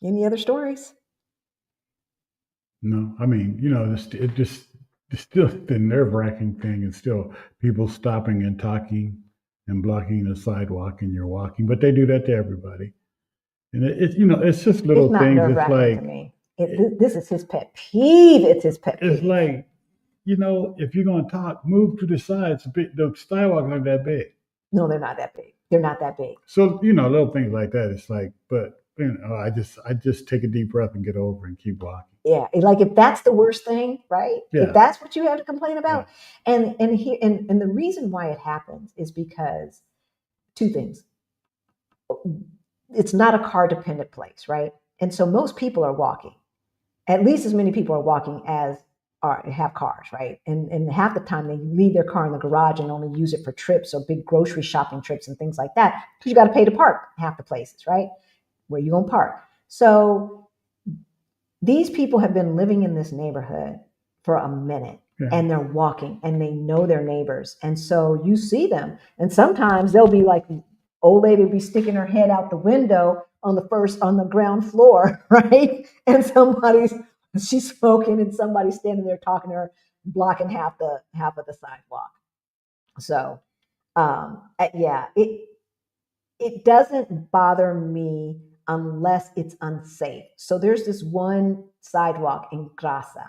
Any other stories? No, I mean, it's still the nerve-wracking thing is still people stopping and talking and blocking the sidewalk and you're walking, but they do that to everybody. And it's just little things. It's like, to me. This is his pet peeve. It's his pet peeve. It's like, if you're going to talk, move to the sides. The sidewalks aren't that big. No, they're not that big. They're not that big. So, little things like that. It's like, but I just take a deep breath and get over and keep walking. Yeah, like if that's the worst thing, right? Yeah. If that's what you have to complain about, yeah. and the reason why it happens is because 2 things. It's not a car dependent place, right? And so most people are walking. At least as many people are walking as have cars, right? And half the time they leave their car in the garage and only use it for trips or big grocery shopping trips and things like that, because you got to pay to park half the places, right? Where you gonna park? So these people have been living in this neighborhood for a minute, yeah. And they're walking and they know their neighbors. And so you see them, and sometimes they'll be like, old lady will be sticking her head out the window on the ground floor, right? And she's smoking and somebody's standing there talking to her, blocking half of the sidewalk. So, yeah, it doesn't bother me unless it's unsafe. So there's this one sidewalk in Grasa,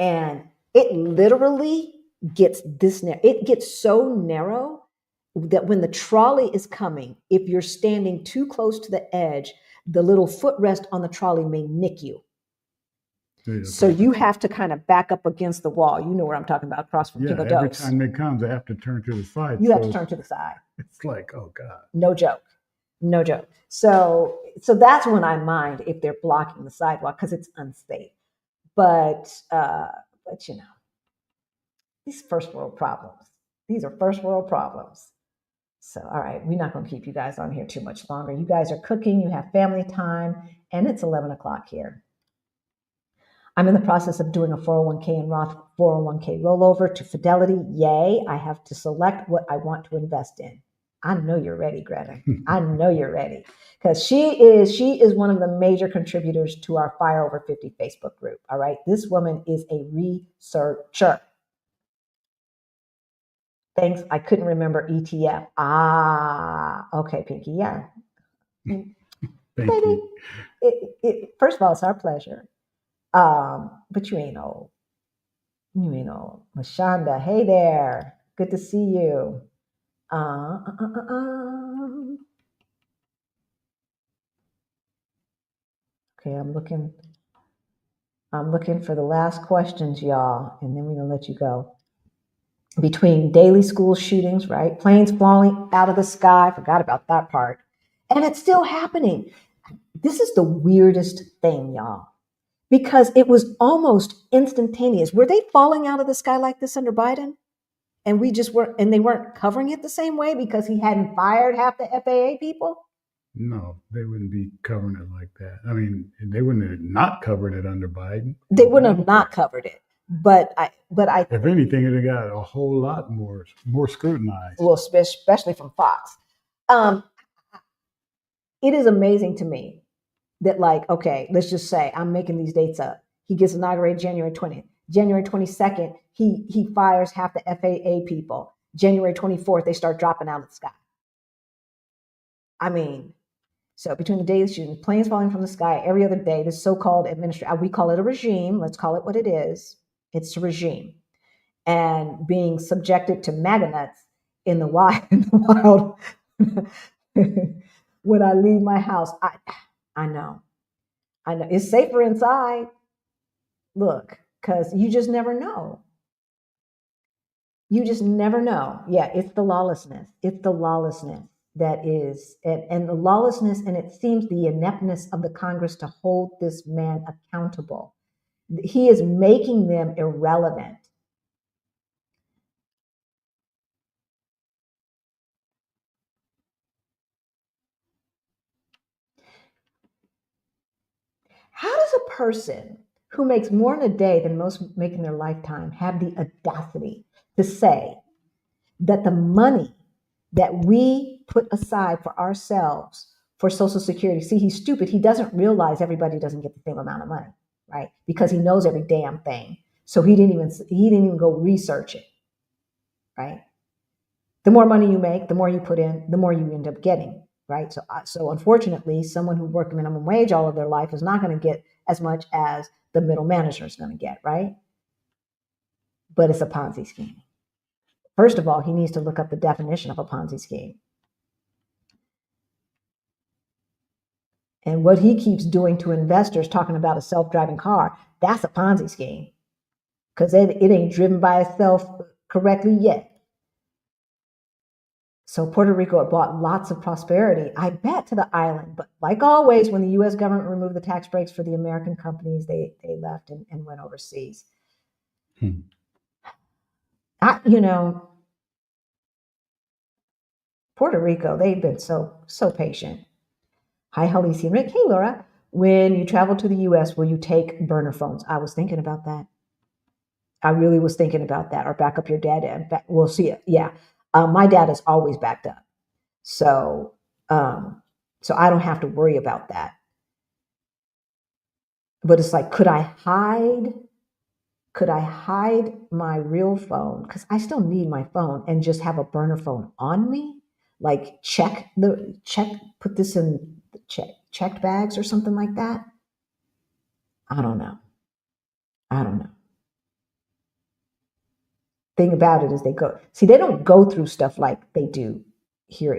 and it literally gets this narrow. It gets so narrow that when the trolley is coming, if you're standing too close to the edge, the little footrest on the trolley may nick you. Yeah, so you have to kind of back up against the wall. You know where I'm talking about, across from Pico Dos. Every time it comes, I have to turn to the side. You have to turn to the side. It's like, oh God. No joke. So that's when I mind if they're blocking the sidewalk, because it's unsafe. But these first world problems. These are first world problems. So, all right, we're not going to keep you guys on here too much longer. You guys are cooking, you have family time, and it's 11 o'clock here. I'm in the process of doing a 401k and Roth 401k rollover to Fidelity. Yay, I have to select what I want to invest in. I know you're ready, Greta. I know you're ready, because she is one of the major contributors to our Fire Over 50 Facebook group. All right, this woman is a researcher. Thanks. I couldn't remember ETF. Okay, Pinky. Yeah. Thank you. First of all, it's our pleasure. But you ain't old. Lashonda, hey there. Good to see you. Okay, I'm looking for the last questions, y'all, and then we're gonna let you go. Between daily school shootings, right? Planes falling out of the sky, forgot about that part. And it's still happening. This is the weirdest thing, y'all, because it was almost instantaneous. Were they falling out of the sky like this under Biden? And they weren't covering it the same way because he hadn't fired half the FAA people? No, they wouldn't be covering it like that. I mean, they wouldn't have not covered it under Biden. They wouldn't have not covered it. But I if anything, it got a whole lot more scrutinized. Well, especially from Fox. It is amazing to me that, like, okay, let's just say I'm making these dates up. He gets inaugurated January 20th. January 22nd, he fires half the FAA people. January 24th, they start dropping out of the sky. I mean, so between the daily shootings, planes falling from the sky every other day, this so-called administration, we call it a regime. Let's call it what it is. It's a regime. And being subjected to MAGA nuts in the wild. When I leave my house, I know. It's safer inside. Look, because you just never know. You just never know. Yeah, it's the lawlessness. It's the lawlessness that is, and the lawlessness, and it seems the ineptness of the Congress to hold this man accountable. He is making them irrelevant. How does a person who makes more in a day than most make in their lifetime have the audacity to say that the money that we put aside for ourselves for Social Security, see, he's stupid. He doesn't realize everybody doesn't get the same amount of money, right? Because he knows every damn thing. So he didn't even go research it, right? The more money you make, the more you put in, the more you end up getting, right? So unfortunately, someone who worked minimum wage all of their life is not going to get as much as the middle manager is going to get, right? But it's a Ponzi scheme. First of all, he needs to look up the definition of a Ponzi scheme. And what he keeps doing to investors, talking about a self-driving car, that's a Ponzi scheme, because it ain't driven by itself correctly yet. So Puerto Rico brought lots of prosperity, I bet, to the island. But like always, when the U.S. government removed the tax breaks for the American companies, they left and went overseas. Puerto Rico, they've been so patient. Hi, Halisi and Rick. Hey, Laura. When you travel to the U.S., will you take burner phones? I was thinking about that. I really was thinking about that. Or back up your data. We'll see it. Yeah. My data is always backed up. So I don't have to worry about that. But it's like, could I hide my real phone? Because I still need my phone, and just have a burner phone on me? Like put this in checked bags or something like that? I don't know. Thing about it is they don't go through stuff like they do here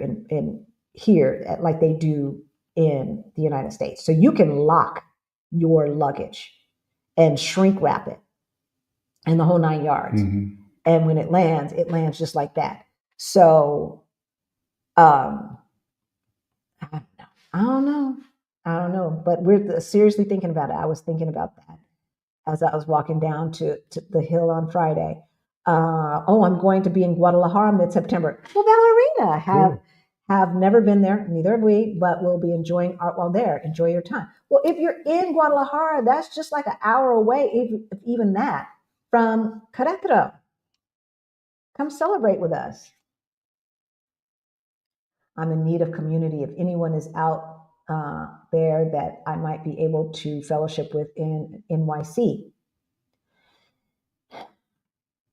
like they do in the United States. So you can lock your luggage and shrink wrap it and the whole 9 yards. Mm-hmm. And when it lands just like that. So I don't know. But we're seriously thinking about it. I was thinking about that as I was walking down to the hill on Friday. I'm going to be in Guadalajara mid-September. Well, Ballerina, have never been there, neither have we, but we'll be enjoying art while there. Enjoy your time. Well, if you're in Guadalajara, that's just like an hour away, if even that, from Querétaro. Come celebrate with us. I'm in need of community. If anyone is out there that I might be able to fellowship with in NYC.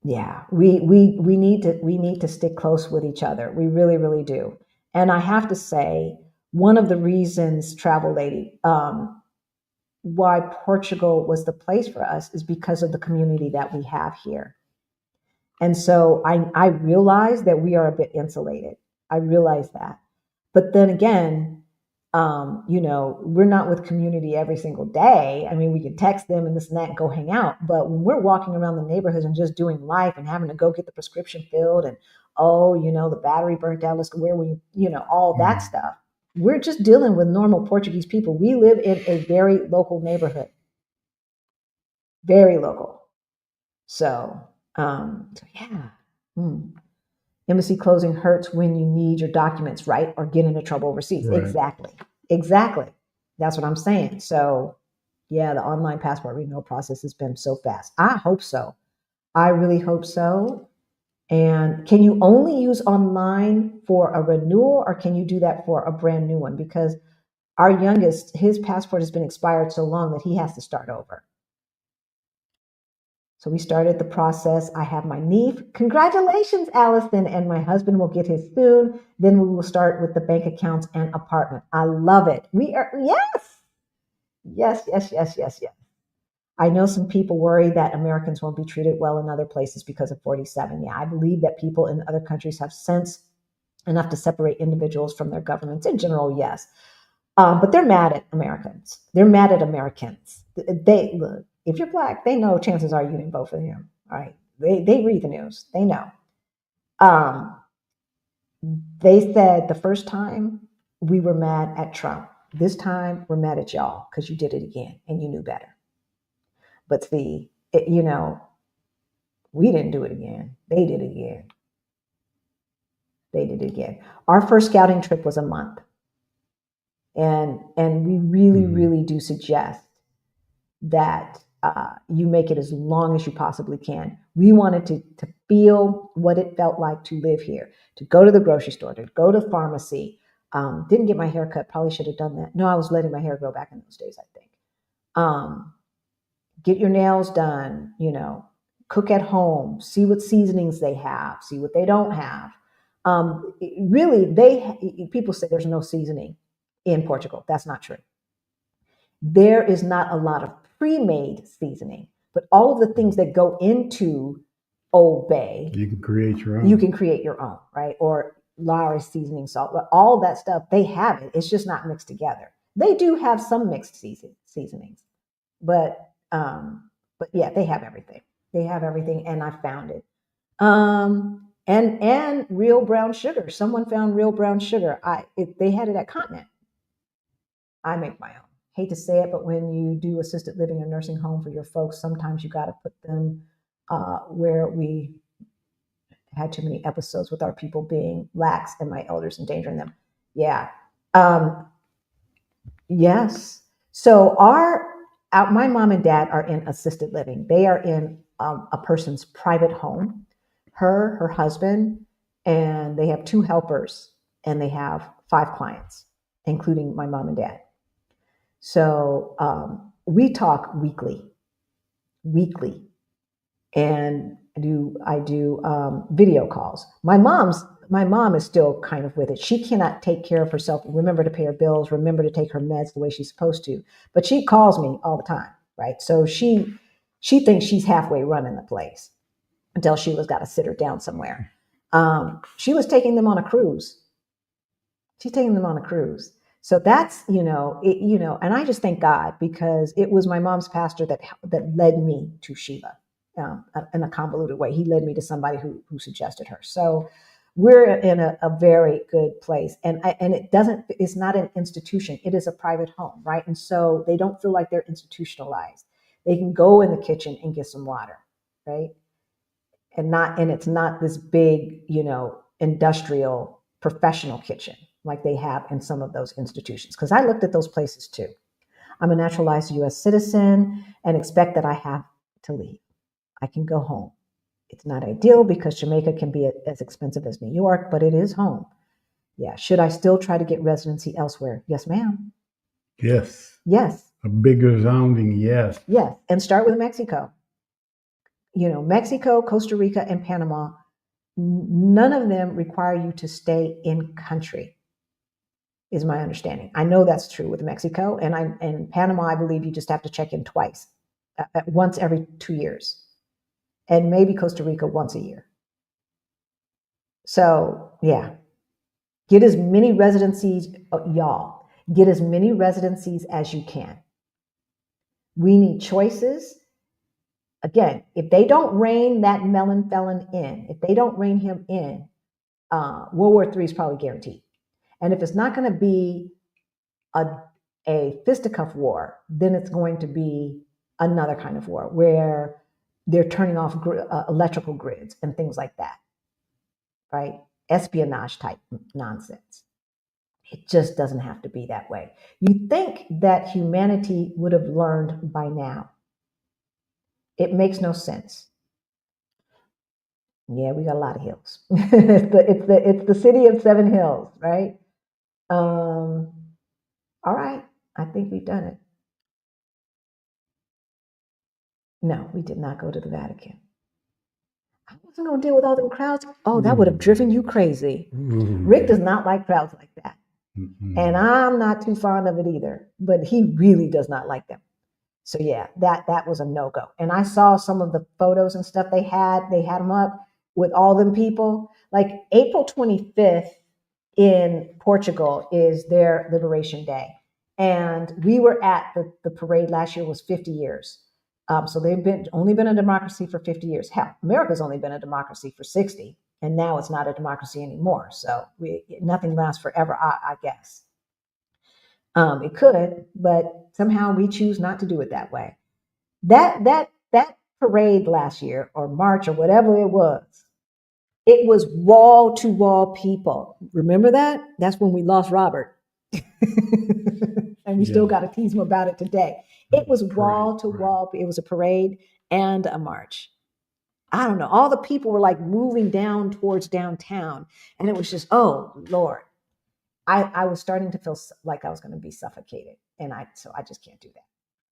Yeah, we need to stick close with each other. We really, really do. And I have to say, one of the reasons, Travel Lady, why Portugal was the place for us is because of the community that we have here. And so I realize that we are a bit insulated. I realize that. But then again, we're not with community every single day. I mean, we can text them and this and that and go hang out. But when we're walking around the neighborhoods and just doing life and having to go get the prescription filled and, the battery burnt out, let's where we, all that stuff. We're just dealing with normal Portuguese people. We live in a very local neighborhood. Very local. So yeah. Embassy closing hurts when you need your documents, right? Or get into trouble overseas. Right. Exactly. That's what I'm saying. So yeah, the online passport renewal process has been so fast. I hope so. I really hope so. And can you only use online for a renewal, or can you do that for a brand new one? Because our youngest, his passport has been expired so long that he has to start over. So we started the process. I have my NIEF. Congratulations, Allison. And my husband will get his soon. Then we will start with the bank accounts and apartment. I love it. Yes. I know some people worry that Americans won't be treated well in other places because of 47. Yeah, I believe that people in other countries have sense enough to separate individuals from their governments. In general, yes. But they're mad at Americans. They're mad at Americans. Look, if you're Black, they know chances are you didn't vote for him. All right. They read the news. They know. They said the first time we were mad at Trump. This time we're mad at y'all because you did it again and you knew better. But see, we didn't do it again. They did it again. Our first scouting trip was a month. And we really, really do suggest that you make it as long as you possibly can. We wanted to feel what it felt like to live here, to go to the grocery store, to go to the pharmacy. Didn't get my hair cut. Probably should have done that. No, I was letting my hair grow back in those days, I think. Get your nails done, cook at home, see what seasonings they have, see what they don't have. Really, people say there's no seasoning in Portugal. That's not true. There is not a lot of pre-made seasoning, but all of the things that go into Old Bay, You can create your own. you can create your own, right? Or Laura's seasoning salt, all that stuff, they have it. It's just not mixed together. They do have some mixed seasonings, but yeah, they have everything. They have everything, and I found it. And real brown sugar. Someone found real brown sugar. They had it at Continent. I make my own. Hate to say it, but when you do assisted living or nursing home for your folks, sometimes you got to put them where we had too many episodes with our people being lax and my elders endangering them. Yeah. Yes. So my mom and dad are in assisted living. They are in a person's private home. Her husband, and they have 2 helpers, and they have 5 clients, including my mom and dad. So we talk weekly, and I do video calls. My mom is still kind of with it. She cannot take care of herself, remember to pay her bills, remember to take her meds the way she's supposed to. But she calls me all the time, right? So she thinks she's halfway running the place until Sheila's got to sit her down somewhere. Sheila's taking them on a cruise. She's taking them on a cruise. So that's, and I just thank God, because it was my mom's pastor that led me to Sheila in a convoluted way. He led me to somebody who suggested her. So we're in a very good place. And it's not an institution. It is a private home, right? And so they don't feel like they're institutionalized. They can go in the kitchen and get some water, right? And it's not this big, industrial professional kitchen like they have in some of those institutions. Because I looked at those places too. I'm a naturalized US citizen and expect that I have to leave. I can go home. It's not ideal because Jamaica can be as expensive as New York, but it is home. Yeah. Should I still try to get residency elsewhere? Yes, ma'am. Yes. Yes. A big resounding yes. Yes. And start with Mexico. Mexico, Costa Rica, and Panama, none of them require you to stay in country, is my understanding. I know that's true with Mexico, and Panama, I believe you just have to check in twice, once every 2 years, and maybe Costa Rica once a year. So yeah, get as many residencies, y'all. Get as many residencies as you can. We need choices. Again, if they don't rein that melon felon in, if they don't rein him in, World War III is probably guaranteed. And if it's not going to be a fisticuff war, then it's going to be another kind of war where they're turning off electrical grids and things like that, right? Espionage type nonsense. It just doesn't have to be that way. You think that humanity would have learned by now. It makes no sense. Yeah, we got a lot of hills. it's the city of 7 hills, right? All right, I think we've done it. No, we did not go to the Vatican. I wasn't going to deal with all them crowds. Oh, that would have driven you crazy. Rick does not like crowds like that. And I'm not too fond of it either, but he really does not like them. So yeah, that was a no-go. And I saw some of the photos and stuff they had them up with all them people. Like April 25th in Portugal is their Liberation Day. And we were at the parade last year, was 50 years. So they've only been a democracy for 50 years. Hell, America's only been a democracy for 60, and now it's not a democracy anymore. So nothing lasts forever, I guess. It could, but somehow we choose not to do it that way. That parade last year, or March, or whatever it was wall to wall people. Remember that? That's when we lost Robert. And We still Yeah. got to tease them about it today. It was wall to Right. wall. It was a parade and a march. I don't know. All the people were like moving down towards downtown. And it was just, oh, Lord. I was starting to feel like I was going to be suffocated. So I just can't do that.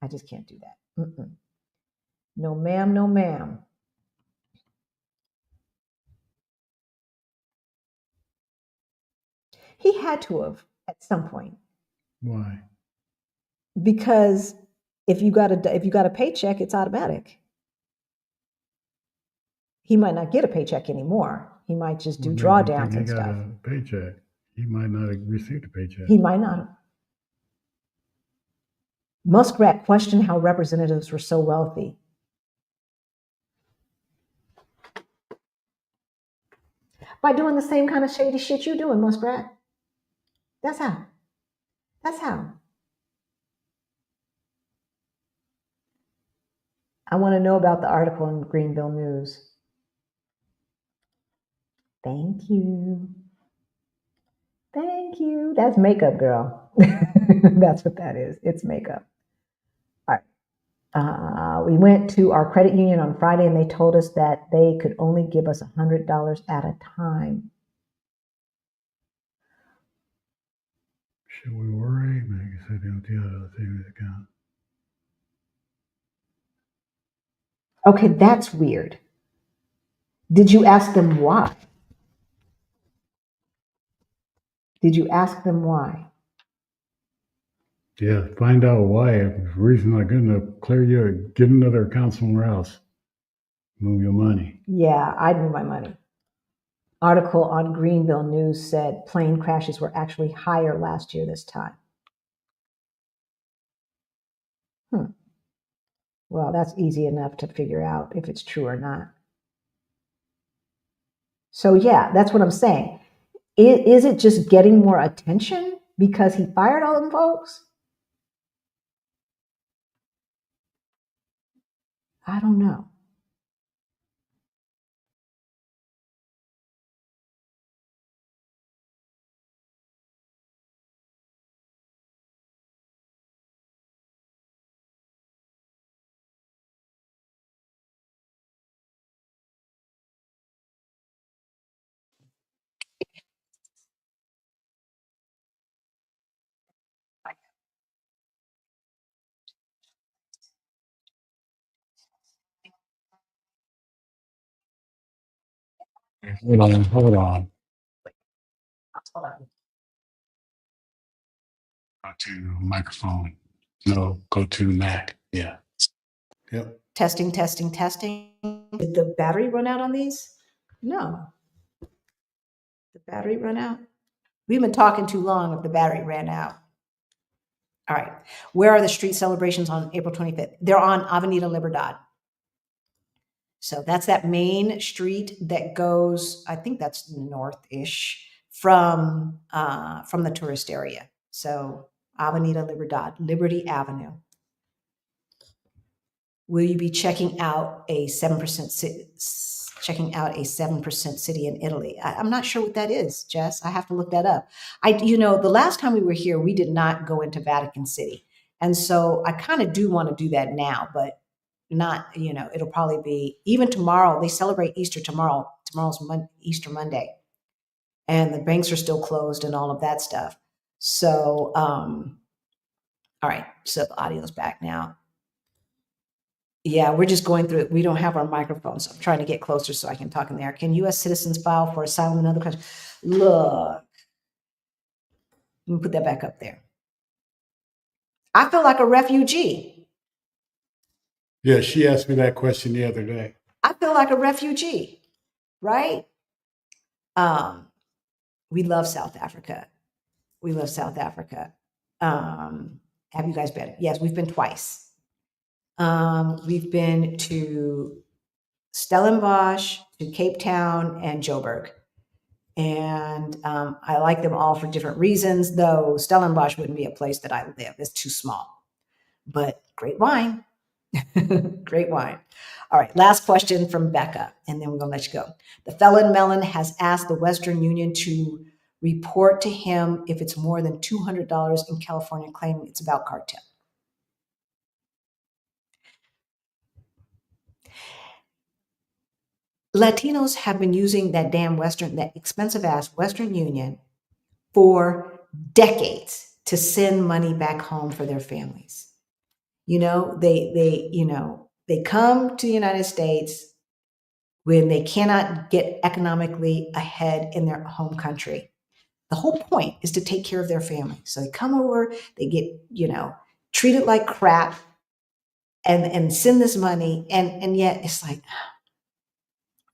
I just can't do that. Mm-mm. No, ma'am, no, ma'am. He had to have at some point. Why? Because if you got a paycheck, it's automatic. He might not get a paycheck anymore. He might just do What made you think drawdowns he and got stuff. a paycheck? He might not have received a paycheck. He might not have. Muskrat questioned how representatives were so wealthy. By doing the same kind of shady shit you doing, Muskrat. That's how. That's how. I want to know about the article in Greenville News. Thank you. Thank you. That's makeup, girl. That's what that is. It's makeup. All right. We went to our credit union on Friday and they told us that they could only give us $100 at a time. Should we worry? Maggie said empty out of the savings account. Okay, that's weird. Did you ask them why? Did you ask them why? Yeah, find out why. If the reason not good enough, clear you, get another account somewhere else. Move your money. Yeah, I'd move my money. Article on Greenville News said plane crashes were actually higher last year this time. Well, that's easy enough to figure out if it's true or not. So yeah, that's what I'm saying. Is it just getting more attention because he fired all them folks? I don't know. Hold on, hold on. Hold on. Go to microphone. No, go to Mac. Yeah. Yep. Testing, testing, testing. Did the battery run out on these? No. The battery run out? We've been talking too long if the battery ran out. All right. Where are the street celebrations on April 25th? They're on Avenida Libertad. So that's that main street that goes, I think that's north-ish from the tourist area. So Avenida Libertad, Liberty Avenue. Will you be checking out a 7% city in Italy? I'm not sure what that is, Jess. I have to look that up. The last time we were here, we did not go into Vatican City. And so I kind of do want to do that now, but not, it'll probably be even tomorrow. They celebrate Easter tomorrow. Tomorrow's Easter Monday. And the banks are still closed and all of that stuff. So, all right. So the audio's back now. Yeah, we're just going through it. We don't have our microphones. So I'm trying to get closer so I can talk in there. Can U.S. citizens file for asylum in other countries? Look, let me put that back up there. I feel like a refugee. Yeah, she asked me that question the other day. I feel like a refugee, right? We love South Africa. We love South Africa. Have you guys been? Yes, we've been twice. We've been to Stellenbosch, to Cape Town, and Joburg. And I like them all for different reasons, though Stellenbosch wouldn't be a place that I live. It's too small. But great wine. Great wine. All right, last question from Becca, and then we're going to let you go. The Felon Melon has asked the Western Union to Report to him if it's more than $200 in California, claiming it's about cartel. Latinos have been using that that expensive ass Western Union for decades to send money back home for their families. They come to the United States when they cannot get economically ahead in their home country. The whole point is to take care of their family. So they come over, they get, treated like crap and send this money. And yet it's like,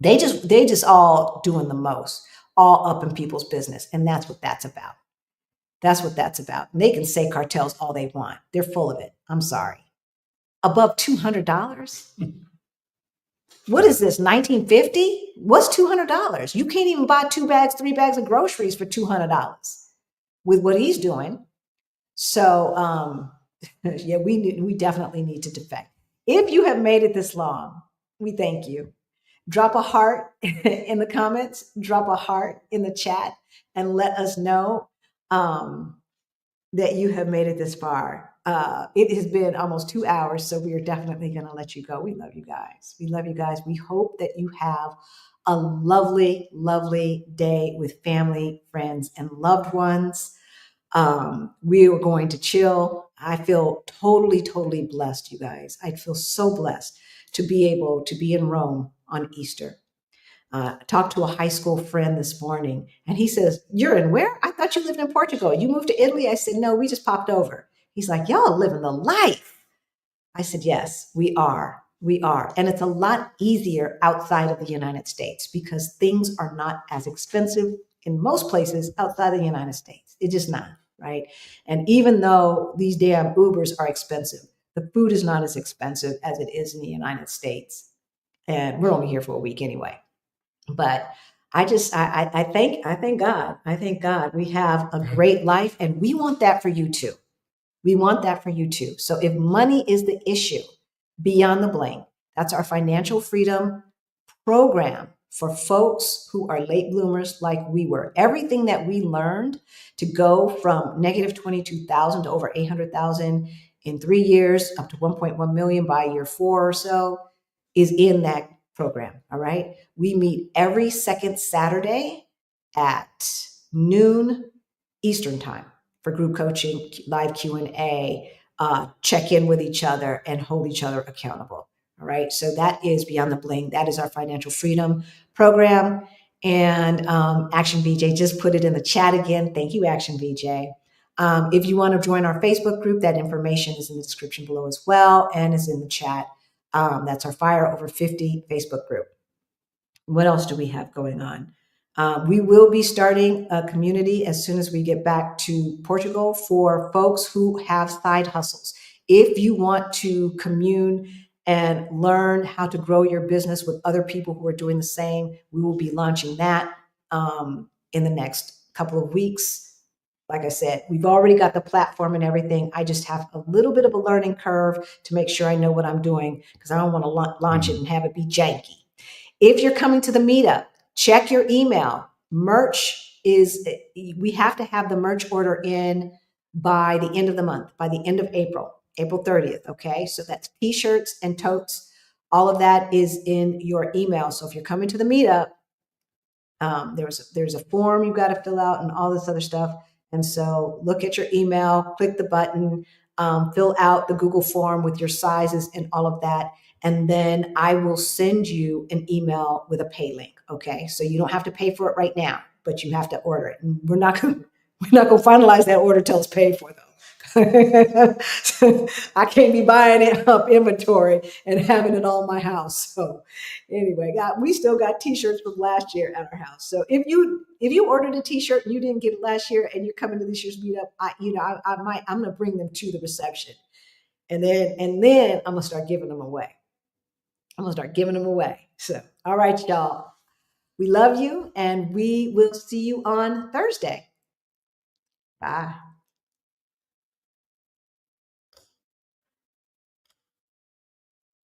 they just all doing the most, all up in people's business. And that's what that's about. That's what that's about. And they can say cartels all they want. They're full of it. I'm sorry. Above $200? What is this, 1950? What's $200? You can't even buy 2 bags, 3 bags of groceries for $200 with what he's doing. So, yeah, we definitely need to defect. If you have made it this long, we thank you. Drop a heart in the comments, drop a heart in the chat, and let us know that you have made it this far. It has been almost 2 hours, so we are definitely going to let you go. We love you guys. We love you guys. We hope that you have a lovely, lovely day with family, friends, and loved ones. We are going to chill. I feel totally, totally blessed, you guys. I feel so blessed to be able to be in Rome on Easter. I talked to a high school friend this morning, and he says, "You're in where? I thought you lived in Portugal. You moved to Italy?" I said, "No, we just popped over." He's like, "Y'all living the life." I said, "Yes, we are. We are." And it's a lot easier outside of the United States because things are not as expensive in most places outside of the United States. It's just not, right? And even though these damn Ubers are expensive, the food is not as expensive as it is in the United States. And we're only here for a week anyway. But I thank God. I thank God we have a great life, and we want that for you too. We want that for you too. So if money is the issue, Beyond the Bling, that's our financial freedom program for folks who are late bloomers like we were. Everything that we learned to go from negative 22,000 to over 800,000 in 3 years, up to 1.1 million by year 4 or so, is in that program. All right. We meet every second Saturday at noon Eastern time for group coaching, live Q&A, check in with each other and hold each other accountable. All right. So that is Beyond the Bling. That is our financial freedom program. And Action VJ just put it in the chat again. Thank you, Action VJ. If you want to join our Facebook group, that information is in the description below as well and is in the chat. That's our Fire Over 50 Facebook group. What else do we have going on? We will be starting a community as soon as we get back to Portugal for folks who have side hustles. If you want to commune and learn how to grow your business with other people who are doing the same, we will be launching that in the next couple of weeks. Like I said, we've already got the platform and everything. I just have a little bit of a learning curve to make sure I know what I'm doing because I don't want to launch it and have it be janky. If you're coming to the meetup, check your email. Merch we have to have the merch order in by the end of the month, by the end of April 30th. Okay. So that's t-shirts and totes. All of that is in your email. So if you're coming to the meetup, there's a form you've got to fill out and all this other stuff. And so look at your email, click the button, fill out the Google form with your sizes and all of that. And then I will send you an email with a pay link. Okay. So you don't have to pay for it right now, but you have to order it. And we're not going to finalize that order till it's paid for though. I can't be buying it up inventory and having it all in my house. So anyway, we still got t-shirts from last year at our house. So if you ordered a t-shirt and you didn't get it last year and you're coming to this year's meetup, I'm going to bring them to the reception. And then I'm going to start giving them away. So, all right, y'all. We love you and we will see you on Thursday. Bye.